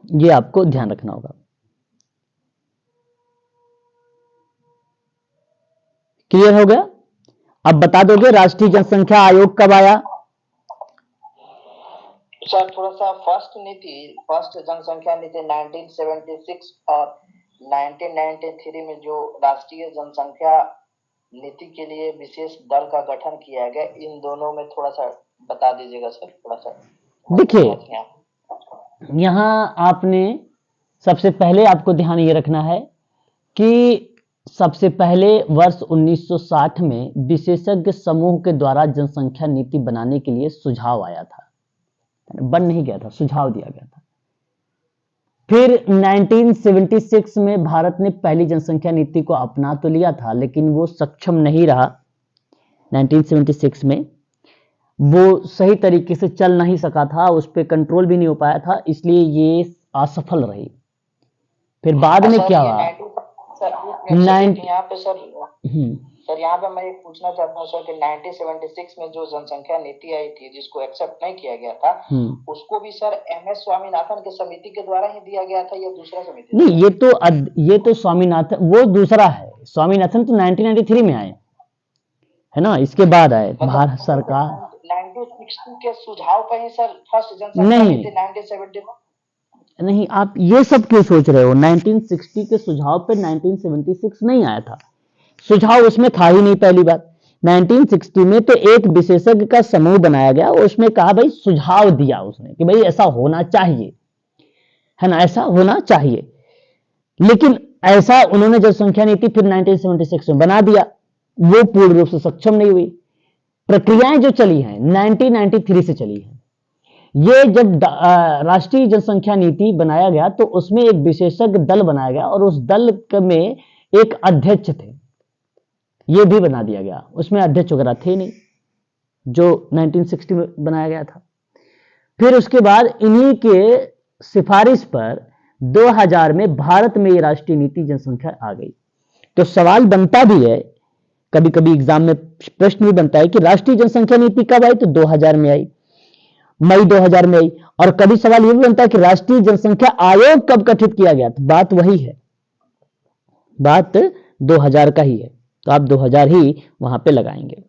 ये आपको ध्यान रखना होगा। क्लियर हो गया? अब बता दोगे राष्ट्रीय जनसंख्या आयोग कब आया? सर थोड़ा सा फर्स्ट जनसंख्या नीति 1976 और 1993 में जो राष्ट्रीय जनसंख्या नीति के लिए विशेष दल का गठन किया गया, इन दोनों में थोड़ा सा बता दीजिएगा सर, थोड़ा सा। देखिए, यहां आपने सबसे पहले आपको ध्यान ये रखना है कि सबसे पहले वर्ष 1960 में विशेषज्ञ समूह के द्वारा जनसंख्या नीति बनाने के लिए सुझाव आया था, बन नहीं गया था, सुझाव दिया गया था। फिर 1976 में भारत ने पहली जनसंख्या नीति को अपना तो लिया था, लेकिन वो सक्षम नहीं रहा। 1976 में वो सही तरीके से चल नहीं सका था, उस पर कंट्रोल भी नहीं हो पाया था, इसलिए ये असफल रही। फिर बाद में क्या हुआ? यहाँ पे सर यहाँ पे मैं ये पूछना चाहता हूँ सर कि 1976 में जो जनसंख्या नीति आई थी जिसको एक्सेप्ट नहीं किया गया था, उसको भी सर MS स्वामीनाथन के समिति के द्वारा ही दिया गया था या दूसरा समिति? नहीं, ये तो स्वामीनाथन वो दूसरा है। स्वामीनाथन तो 1993 में आए, है ना, इसके बाद आए भारत सरकार। 1960 के सुझाव पर ही सर फर्स्ट जनसंख्या नीति 1970 नहीं, आप ये सब क्यों सोच रहे हो? 1960 के सुझाव पे 1976 नहीं आया था, सुझाव उसमें था ही नहीं। पहली बात, 1960 में तो एक विशेषज्ञ का समूह बनाया गया, उसमें कहा भाई, सुझाव दिया उसने कि भाई ऐसा होना चाहिए, है ना, ऐसा होना चाहिए। लेकिन ऐसा उन्होंने जनसंख्या नीति फिर 1976 में बना दिया, वो पूर्ण रूप से सक्षम नहीं हुई। प्रक्रियाएं जो चली हैं 1993 से चली हैं। ये जब राष्ट्रीय जनसंख्या नीति बनाया गया तो उसमें एक विशेषज्ञ दल बनाया गया और उस दल में एक अध्यक्ष थे, ये भी बना दिया गया। उसमें अध्यक्ष वगैरह थे नहीं, जो 1960 में बनाया गया था। फिर उसके बाद इन्हीं के सिफारिश पर 2000 में भारत में ये राष्ट्रीय नीति जनसंख्या आ गई। तो सवाल बनता भी है, कभी कभी एग्जाम में प्रश्न भी बनता है कि राष्ट्रीय जनसंख्या नीति कब आई, तो 2000 में आई, मई 2000 में आई। और कभी सवाल यह भी बनता है कि राष्ट्रीय जनसंख्या आयोग कब गठित किया गया, तो बात वही है, बात 2000 का ही है, तो आप 2000 ही वहां पे लगाएंगे।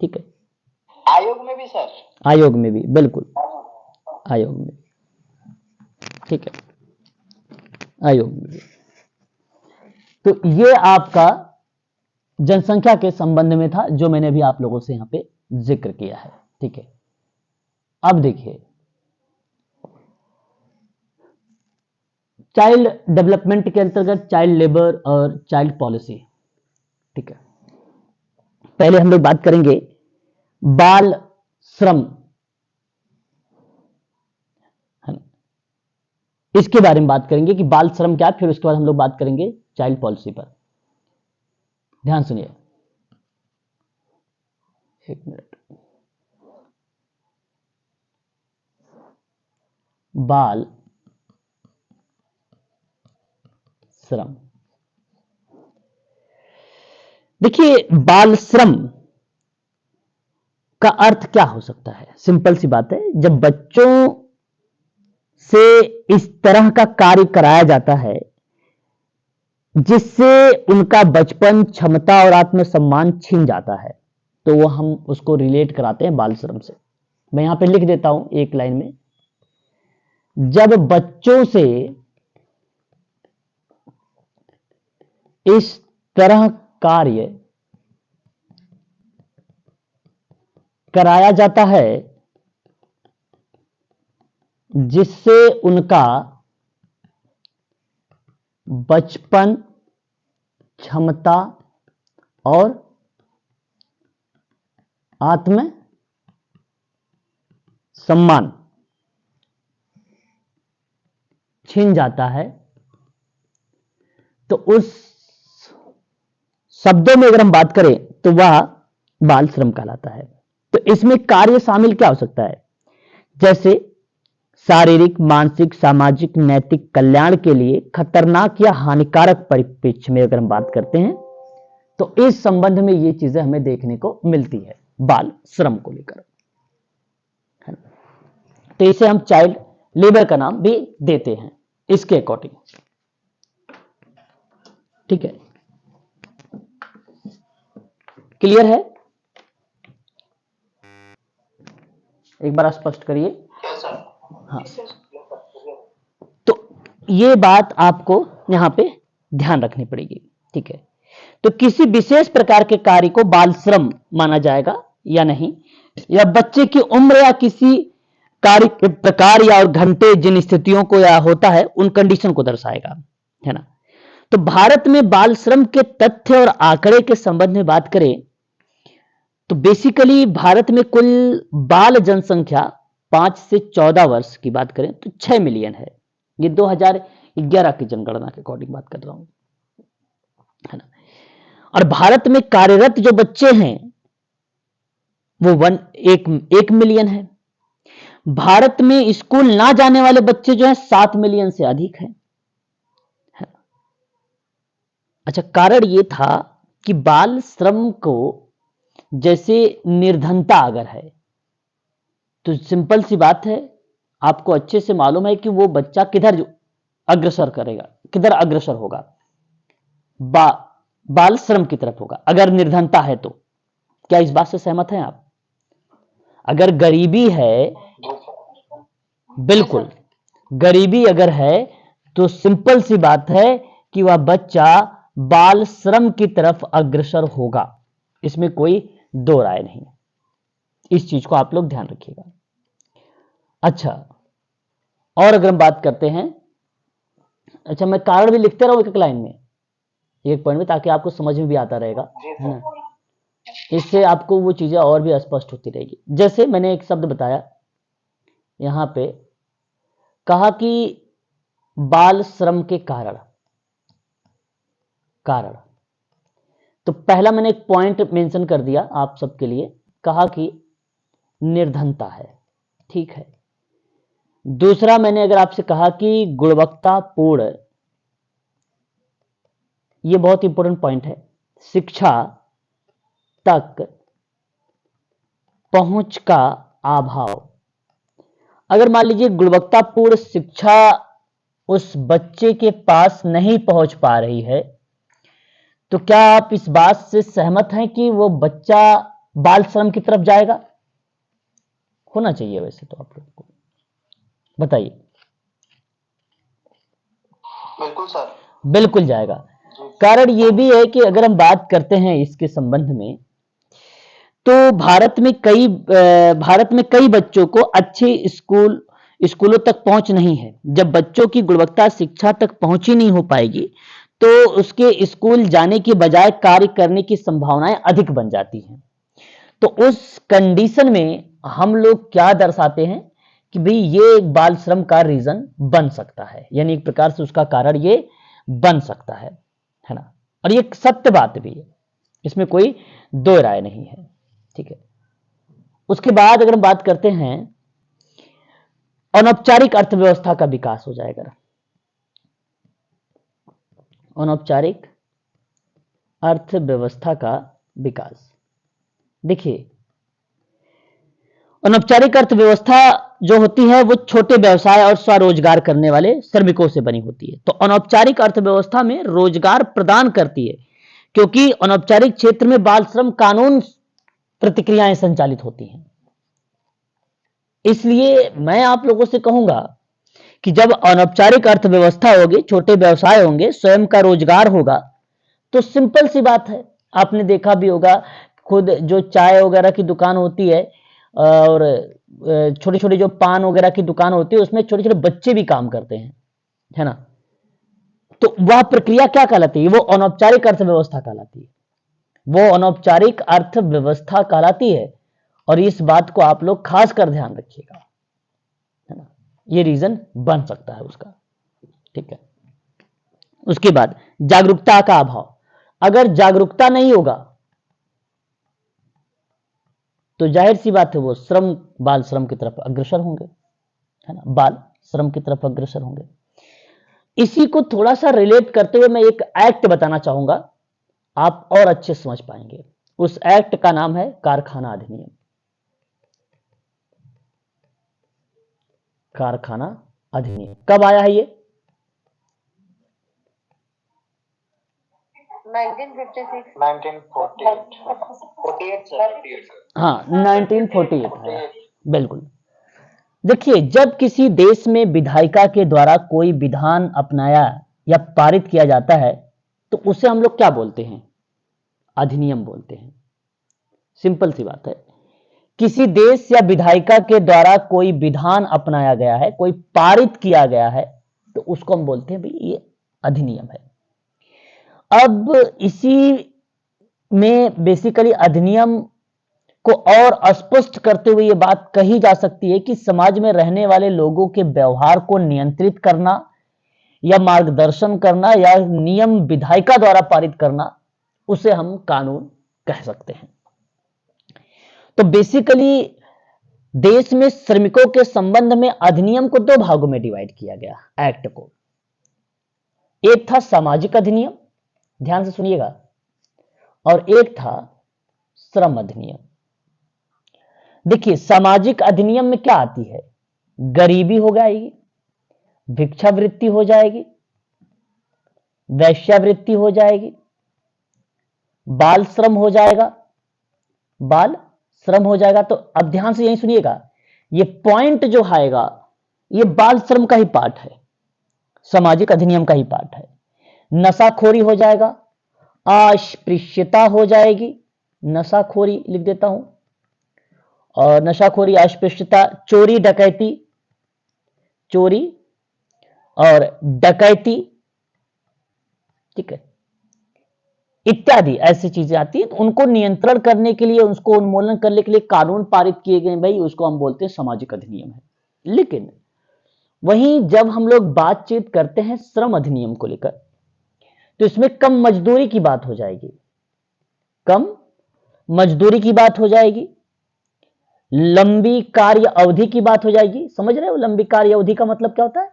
ठीक है, आयोग में भी सर, आयोग में भी, बिल्कुल आयोग में, ठीक है, आयोग में भी। तो ये आपका जनसंख्या के संबंध में था, जो मैंने भी आप लोगों से यहां पे जिक्र किया है। ठीक है, अब देखिए चाइल्ड डेवलपमेंट के अंतर्गत चाइल्ड लेबर और चाइल्ड पॉलिसी। ठीक है, पहले हम लोग बात करेंगे बाल श्रम, है ना, इसके बारे में बात करेंगे कि बाल श्रम क्या है, फिर उसके बाद हम लोग बात करेंगे चाइल्ड पॉलिसी पर। ध्यान सुनिए, एक मिनट। बाल श्रम, देखिए बाल श्रम का अर्थ क्या हो सकता है? सिंपल सी बात है, जब बच्चों से इस तरह का कार्य कराया जाता है जिससे उनका बचपन, क्षमता और आत्मसम्मान छीन जाता है, तो वो हम उसको रिलेट कराते हैं बाल श्रम से। मैं यहां पे लिख देता हूं एक लाइन में, जब बच्चों से इस तरह कार्य कराया जाता है जिससे उनका बचपन, क्षमता और आत्म सम्मान छीन जाता है, तो उस शब्दों में अगर हम बात करें तो वह बाल श्रम कहलाता है। तो इसमें कार्य शामिल क्या हो सकता है? जैसे शारीरिक, मानसिक, सामाजिक, नैतिक कल्याण के लिए खतरनाक या हानिकारक परिप्रेक्ष्य में अगर हम बात करते हैं तो इस संबंध में ये चीजें हमें देखने को मिलती है बाल श्रम को लेकर, है ना। तो इसे हम चाइल्ड लेबर का नाम भी देते हैं इसके अकॉर्डिंग। ठीक है, क्लियर है? एक बार स्पष्ट करिए। हाँ, तो ये बात आपको यहां पे ध्यान रखनी पड़ेगी। ठीक है, तो किसी विशेष प्रकार के कार्य को बाल श्रम माना जाएगा या नहीं, या बच्चे की उम्र या किसी कार्य के प्रकार या और घंटे जिन स्थितियों को या होता है उन कंडीशन को दर्शाएगा, है ना। तो भारत में बाल श्रम के तथ्य और आंकड़े के संबंध में बात करें तो बेसिकली भारत में कुल बाल जनसंख्या 5 से 14 वर्ष की बात करें तो 6 मिलियन है। ये 2011 की जनगणना के अकॉर्डिंग बात कर रहा हूं, है ना। और भारत में कार्यरत जो बच्चे हैं वो 1 मिलियन है। भारत में स्कूल ना जाने वाले बच्चे जो है 7 मिलियन से अधिक हैं, है ना। अच्छा, कारण ये था कि बाल श्रम को जैसे निर्धनता अगर है तो सिंपल सी बात है, आपको अच्छे से मालूम है कि वो बच्चा किधर अग्रसर करेगा, किधर अग्रसर होगा, बाल श्रम की तरफ होगा अगर निर्धनता है तो। क्या इस बात से सहमत हैं आप? अगर गरीबी है, बिल्कुल गरीबी अगर है तो सिंपल सी बात है कि वह बच्चा बाल श्रम की तरफ अग्रसर होगा। इसमें कोई दो राय नहीं। इस चीज को आप लोग ध्यान रखिएगा। अच्छा, और अगर हम बात करते हैं, अच्छा मैं कारण भी लिखते रहूं एक एक लाइन में, एक पॉइंट में, ताकि आपको समझ में भी आता रहेगा, है ना। इससे आपको वो चीजें और भी स्पष्ट होती रहेगी। जैसे मैंने एक शब्द बताया यहां पे, कहा कि बाल श्रम के कारण, तो पहला मैंने एक पॉइंट मेंशन कर दिया आप सबके लिए, कहा कि निर्धनता है, ठीक है। दूसरा मैंने अगर आपसे कहा कि गुणवत्तापूर्ण, ये बहुत इंपॉर्टेंट पॉइंट है, शिक्षा तक पहुंच का अभाव। अगर मान लीजिए गुणवत्तापूर्ण शिक्षा उस बच्चे के पास नहीं पहुंच पा रही है, तो क्या आप इस बात से सहमत हैं कि वो बच्चा बाल श्रम की तरफ जाएगा? होना चाहिए वैसे तो आप लोगों को, बताइए। बिल्कुल सर, बिल्कुल जाएगा। कारण ये भी है कि अगर हम बात करते हैं इसके संबंध में, तो भारत में कई बच्चों को अच्छे स्कूलों तक पहुंच नहीं है। जब बच्चों की गुणवत्ता शिक्षा तक पहुंच ही नहीं हो पाएगी, तो उसके स्कूल जाने की बजाय कार्य करने की संभावनाएं अधिक बन जाती हैं। तो उस कंडीशन में हम लोग क्या दर्शाते हैं कि भाई ये एक बाल श्रम का रीजन बन सकता है, यानी एक प्रकार से उसका कारण ये बन सकता है ना। और ये सत्य बात भी है, इसमें कोई दो राय नहीं है, ठीक है। उसके बाद अगर हम बात करते हैं, अनौपचारिक अर्थव्यवस्था का विकास हो जाएगा। अनौपचारिक अर्थव्यवस्था का विकास, देखिए अनौपचारिक अर्थव्यवस्था जो होती है वो छोटे व्यवसाय और स्वरोजगार करने वाले श्रमिकों से बनी होती है। तो अनौपचारिक अर्थव्यवस्था में रोजगार प्रदान करती है, क्योंकि अनौपचारिक क्षेत्र में बाल श्रम कानून प्रतिक्रियाएं संचालित होती हैं। इसलिए मैं आप लोगों से कहूंगा कि जब अनौपचारिक अर्थव्यवस्था होगी, छोटे व्यवसाय होंगे, स्वयं का रोजगार होगा, तो सिंपल सी बात है, आपने देखा भी होगा, खुद जो चाय वगैरह की दुकान होती है और छोटे छोटे जो पान वगैरह की दुकान होती है, उसमें छोटे छोटे बच्चे भी काम करते हैं, है ना। तो वह प्रक्रिया क्या कहलाती है? वो अनौपचारिक अर्थव्यवस्था कहलाती है, वो अनौपचारिक अर्थव्यवस्था कहलाती है। और इस बात को आप लोग खास कर ध्यान रखिएगा, है ना, ये रीजन बन सकता है उसका, ठीक है। उसके बाद जागरूकता का अभाव, अगर जागरूकता नहीं होगा तो जाहिर सी बात है वो बाल श्रम की तरफ अग्रसर होंगे, है ना, बाल श्रम की तरफ अग्रसर होंगे। इसी को थोड़ा सा रिलेट करते हुए मैं एक एक्ट बताना चाहूंगा, आप और अच्छे समझ पाएंगे। उस एक्ट का नाम है कारखाना अधिनियम। कारखाना अधिनियम कब आया है ये? 1948 हाँ, 1948 है, बिल्कुल। देखिए, जब किसी देश में विधायिका के द्वारा कोई विधान अपनाया या पारित किया जाता है, तो उसे हम लोग क्या बोलते हैं? अधिनियम बोलते हैं। सिंपल सी बात है, किसी देश या विधायिका के द्वारा कोई विधान अपनाया गया है, कोई पारित किया गया है, तो उसको हम बोलते हैं भाई ये अधिनियम है। अब इसी में बेसिकली अधिनियम को और स्पष्ट करते हुए ये बात कही जा सकती है कि समाज में रहने वाले लोगों के व्यवहार को नियंत्रित करना या मार्गदर्शन करना या नियम विधायिका द्वारा पारित करना, उसे हम कानून कह सकते हैं। तो बेसिकली देश में श्रमिकों के संबंध में अधिनियम को दो भागों में डिवाइड किया गया, एक्ट को। एक था सामाजिक अधिनियम, ध्यान से सुनिएगा, और एक था श्रम अधिनियम। देखिए, सामाजिक अधिनियम में क्या आती है? गरीबी हो जाएगी, भिक्षावृत्ति हो जाएगी, वैश्यावृत्ति हो जाएगी, बाल श्रम हो जाएगा, बाल श्रम हो जाएगा। तो अब ध्यान से यही सुनिएगा, ये पॉइंट जो आएगा ये बाल श्रम का ही पार्ट है, सामाजिक अधिनियम का ही पार्ट है। नशाखोरी हो जाएगा, अस्पृश्यता हो जाएगी, नशाखोरी लिख देता हूं, और नशाखोरी, अस्पृश्यता, चोरी डकैती, चोरी और डकैती, ठीक है, इत्यादि ऐसी चीजें आती है। तो उनको नियंत्रण करने के लिए, उसको उन्मूलन करने के लिए कानून पारित किए गए भाई, उसको हम बोलते हैं सामाजिक अधिनियम है। लेकिन वहीं जब हम लोग बातचीत करते हैं श्रम अधिनियम को लेकर, तो इसमें कम मजदूरी की बात हो जाएगी, कम मजदूरी की बात हो जाएगी, लंबी कार्य अवधि की बात हो जाएगी। समझ रहे हो लंबी कार्य अवधि का मतलब क्या होता है?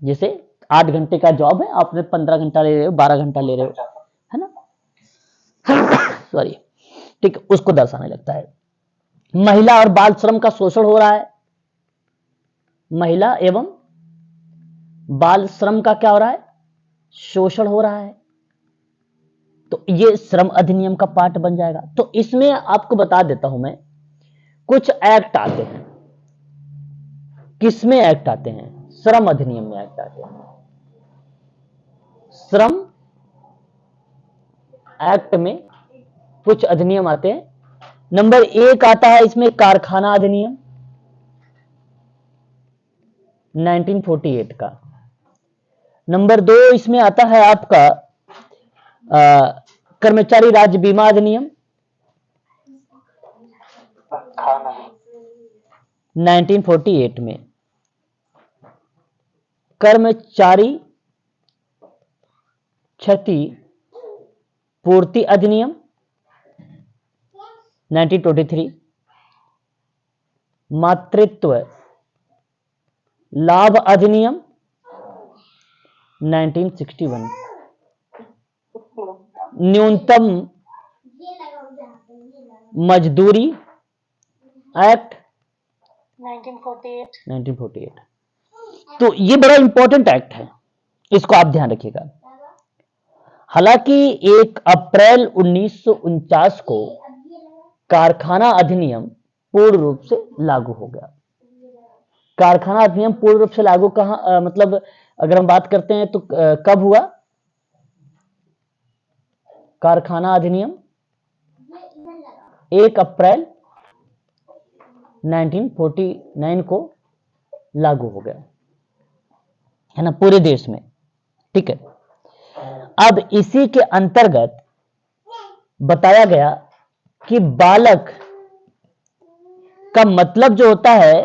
जैसे 8 घंटे का जॉब है, आपने 15 घंटा ले रहे हो, 12 घंटा ले रहे हो, है ना सॉरी, ठीक, उसको दर्शाने लगता है। महिला और बाल श्रम का शोषण हो रहा है, महिला एवं बाल श्रम का क्या हो रहा है? शोषण हो रहा है। तो ये श्रम अधिनियम का पार्ट बन जाएगा। तो इसमें आपको बता देता हूं मैं, कुछ एक्ट आते हैं। किसमें एक्ट आते हैं? श्रम अधिनियम में एक्ट आते हैं। श्रम एक्ट में कुछ अधिनियम आते हैं। नंबर 1 आता है इसमें कारखाना अधिनियम 1948 का। नंबर 2 इसमें आता है आपका कर्मचारी राज्य बीमा अधिनियम 1948 में। कर्मचारी क्षति पूर्ति अधिनियम 1923। मातृत्व लाभ अधिनियम 1961। न्यूनतम मजदूरी एक्ट 1948। तो ये बड़ा इंपॉर्टेंट एक्ट है, इसको आप ध्यान रखिएगा। हालांकि 1 अप्रैल 1949 को कारखाना अधिनियम पूर्ण रूप से लागू हो गया। कारखाना अधिनियम पूर्ण रूप से लागू कहां, मतलब अगर हम बात करते हैं तो कब हुआ? कारखाना अधिनियम 1 अप्रैल 1949 को लागू हो गया, है ना, पूरे देश में, ठीक है। अब इसी के अंतर्गत बताया गया कि बालक का मतलब जो होता है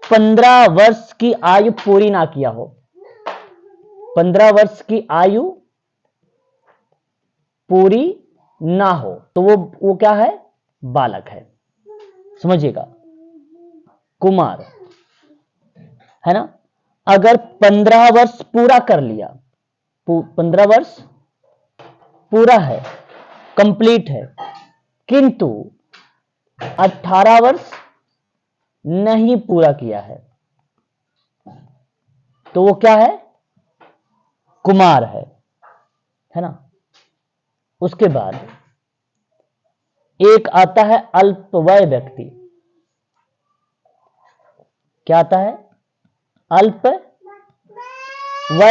15 वर्ष की आयु पूरी ना किया हो। 15 वर्ष की आयु पूरी ना हो तो वो क्या है? बालक है, समझिएगा, कुमार, है ना। अगर 15 वर्ष पूरा कर लिया, 15 वर्ष पूरा है, कंप्लीट है, किंतु 18 वर्ष नहीं पूरा किया है, तो वो क्या है? कुमार है ना। उसके बाद एक आता है अल्पवय व्यक्ति। क्या आता है? अल्पवय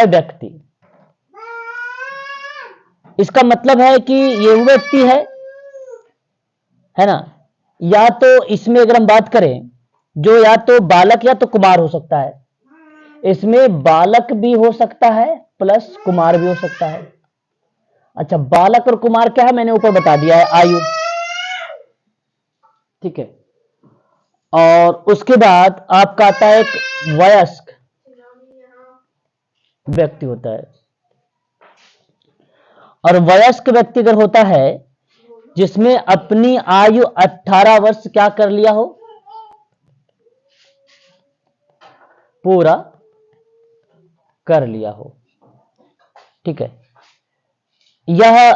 व्यक्ति। इसका मतलब है कि ये वो व्यक्ति है ना, या तो इसमें अगर हम बात करें, जो या तो बालक या तो कुमार हो सकता है। इसमें बालक भी हो सकता है प्लस कुमार भी हो सकता है। अच्छा, बालक और कुमार क्या है मैंने ऊपर बता दिया है, आयु, ठीक है। और उसके बाद आपका आता है एक वयस्क व्यक्ति होता है। और वयस्क व्यक्ति अगर होता है जिसमें अपनी आयु 18 वर्ष क्या कर लिया हो, पूरा कर लिया हो, ठीक है। यह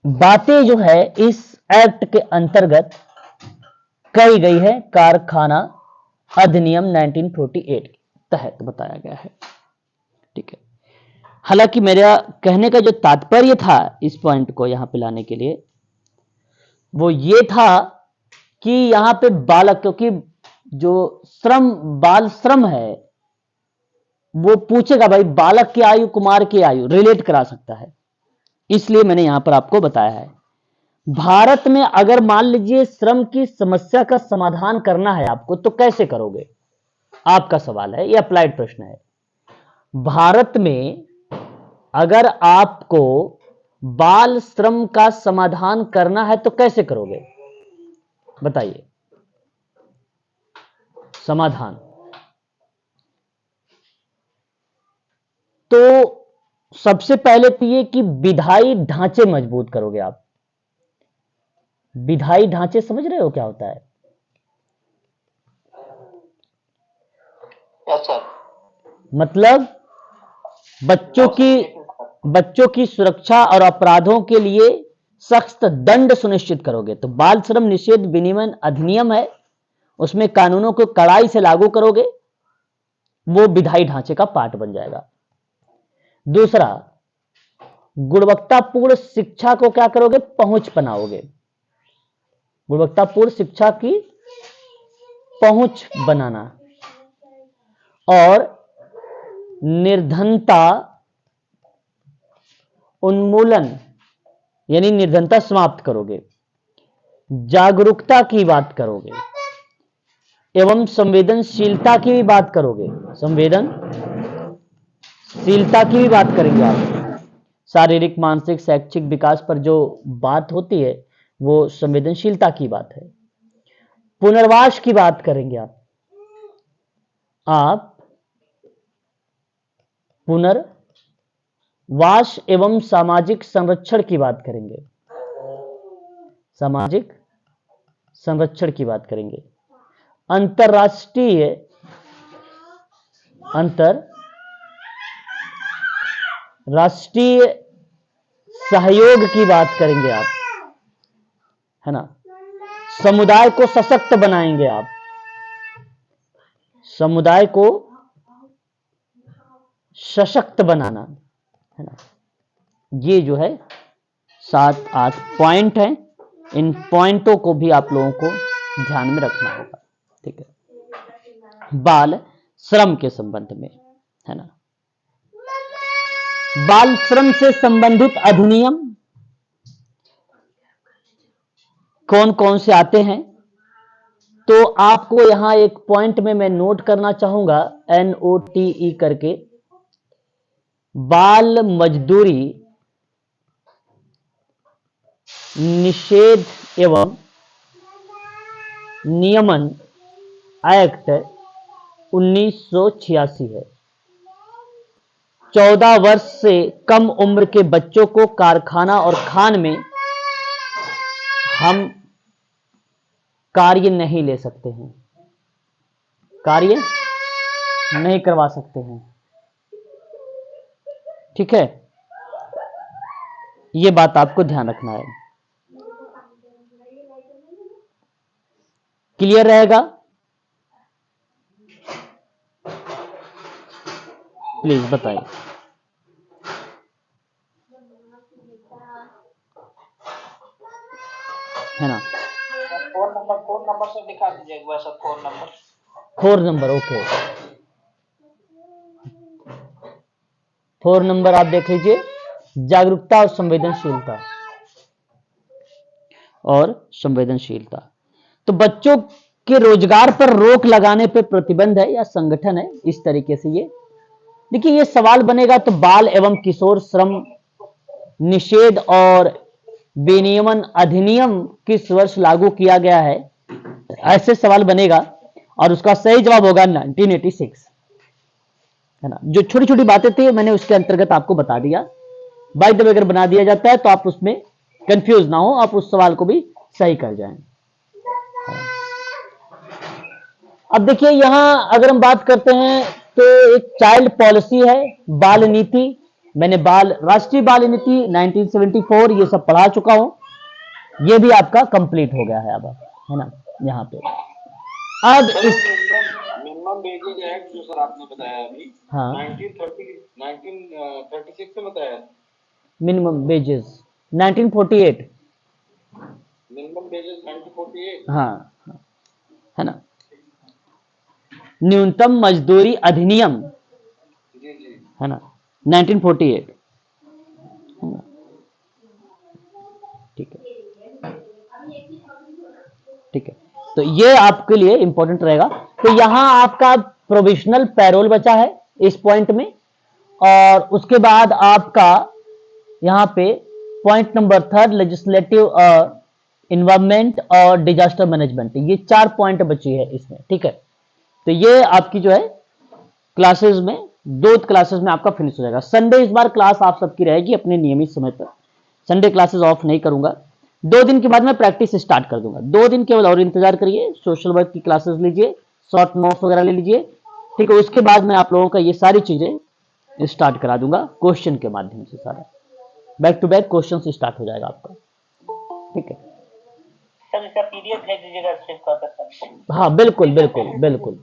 बातें जो है इस एक्ट के अंतर्गत कही गई है, कारखाना अधिनियम 1948 के तहत बताया गया है, ठीक है। हालांकि मेरा कहने का जो तात्पर्य था इस पॉइंट को यहां पे लाने के लिए, वो ये था कि यहां पे बालक, क्योंकि जो श्रम, बाल श्रम है, वो पूछेगा भाई बालक की आयु कुमार की आयु रिलेट करा सकता है, इसलिए मैंने यहां पर आपको बताया है। भारत में अगर मान लीजिए श्रम की समस्या का समाधान करना है आपको, तो कैसे करोगे? आपका सवाल है, यह अप्लाइड प्रश्न है। भारत में अगर आपको बाल श्रम का समाधान करना है तो कैसे करोगे? बताइए। समाधान तो सबसे पहले तो ये कि विधायी ढांचे मजबूत करोगे आप। विधायी ढांचे समझ रहे हो क्या होता है? सर। मतलब बच्चों की सुरक्षा और अपराधों के लिए सख्त दंड सुनिश्चित करोगे। तो बाल श्रम निषेध विनियमन अधिनियम है, उसमें कानूनों को कड़ाई से लागू करोगे, वो विधायी ढांचे का पार्ट बन जाएगा। दूसरा, गुणवत्तापूर्ण शिक्षा को क्या करोगे? पहुंच बनाओगे। गुणवत्तापूर्ण शिक्षा की पहुंच बनाना। और निर्धनता उन्मूलन यानी निर्धनता समाप्त करोगे। जागरूकता की बात करोगे एवं संवेदनशीलता की भी बात करोगे। संवेदनशीलता की भी बात करेंगे आप। शारीरिक, मानसिक, शैक्षिक विकास पर जो बात होती है वो संवेदनशीलता की बात है। पुनर्वास की बात करेंगे आप पुनर्वास एवं सामाजिक संरक्षण की बात करेंगे। सामाजिक संरक्षण की बात करेंगे। अंतरराष्ट्रीय सहयोग की बात करेंगे आप, है ना। समुदाय को सशक्त बनाएंगे आप। समुदाय को सशक्त बनाना, है ना। ये जो है 7-8 पॉइंट हैं। इन पॉइंटों को भी आप लोगों को ध्यान में रखना होगा, ठीक है, बाल श्रम के संबंध में, है ना। बाल श्रम से संबंधित अधिनियम कौन कौन से आते हैं, तो आपको यहां एक पॉइंट में मैं नोट करना चाहूंगा, NOTE करके। बाल मजदूरी निषेध एवं नियमन एक्ट 1986 है। 14 वर्ष से कम उम्र के बच्चों को कारखाना और खान में हम कार्य नहीं ले सकते हैं, कार्य नहीं करवा सकते हैं, ठीक है। ये बात आपको ध्यान रखना है। क्लियर रहेगा? प्लीज बताइए। है ना। 4 नंबर से दिखा दीजिए एक बार sir. 4 number. 4 number, okay. 4 number आप देख लीजिए, जागरूकता और संवेदनशीलता। तो बच्चों के रोजगार पर रोक लगाने पर प्रतिबंध है या संगठन है, इस तरीके से ये देखिए। ये सवाल बनेगा तो बाल एवं किशोर श्रम निषेध और विनियमन अधिनियम किस वर्ष लागू किया गया है, ऐसे सवाल बनेगा। और उसका सही जवाब होगा 1986, है ना। जो छोटी छोटी बातें थी मैंने उसके अंतर्गत आपको बता दिया। बाय द वे अगर बना दिया जाता है तो आप उसमें कंफ्यूज ना हो, आप उस सवाल को भी सही कर जाएं। अब देखिए यहां अगर हम बात करते हैं तो एक चाइल्ड पॉलिसी है, बाल नीति। मैंने राष्ट्रीय बाल नीति 1974 ये सब पढ़ा चुका हूं, ये भी आपका कंप्लीट हो गया है अब, है ना। यहाँ पे अब इस मिनिमम वेजेज एक्ट जो सर आपने बताया अभी, हाँ 1936 में बताया। मिनिमम वेजेस 1948, मिनिमम वेजेस 1948, हाँ, है ना। न्यूनतम मजदूरी अधिनियम, जी जी, है ना, 1948, है ना। ठीक है, तो ये आपके लिए इंपॉर्टेंट रहेगा। तो यहां आपका प्रोविजनल पैरोल बचा है इस पॉइंट में, और उसके बाद आपका यहां पे पॉइंट नंबर 3 लेजिस्लेटिव इन्वायरमेंट और डिजास्टर मैनेजमेंट, ये 4 पॉइंट बची है इसमें। ठीक है, तो ये आपकी जो है क्लासेस में 2 क्लासेस में आपका फिनिश हो जाएगा। संडे इस बार क्लास आप सबकी रहेगी अपने नियमित समय पर, संडे क्लासेस ऑफ नहीं करूंगा। 2 दिन के बाद मैं प्रैक्टिस स्टार्ट कर दूंगा। 2 दिन केवल और इंतजार करिए, सोशल वर्क की क्लासेस लीजिए, शॉर्ट नोट्स वगैरह ले लीजिए। ठीक है, उसके बाद मैं आप लोगों का ये सारी चीजें स्टार्ट करा दूंगा क्वेश्चन के माध्यम से, सारा बैक टू बैक क्वेश्चन से स्टार्ट हो जाएगा आपका। ठीक है सर, इसका पीडीएफ भेज दीजिएगा सिर्फ। हाँ बिल्कुल बिल्कुल बिल्कुल।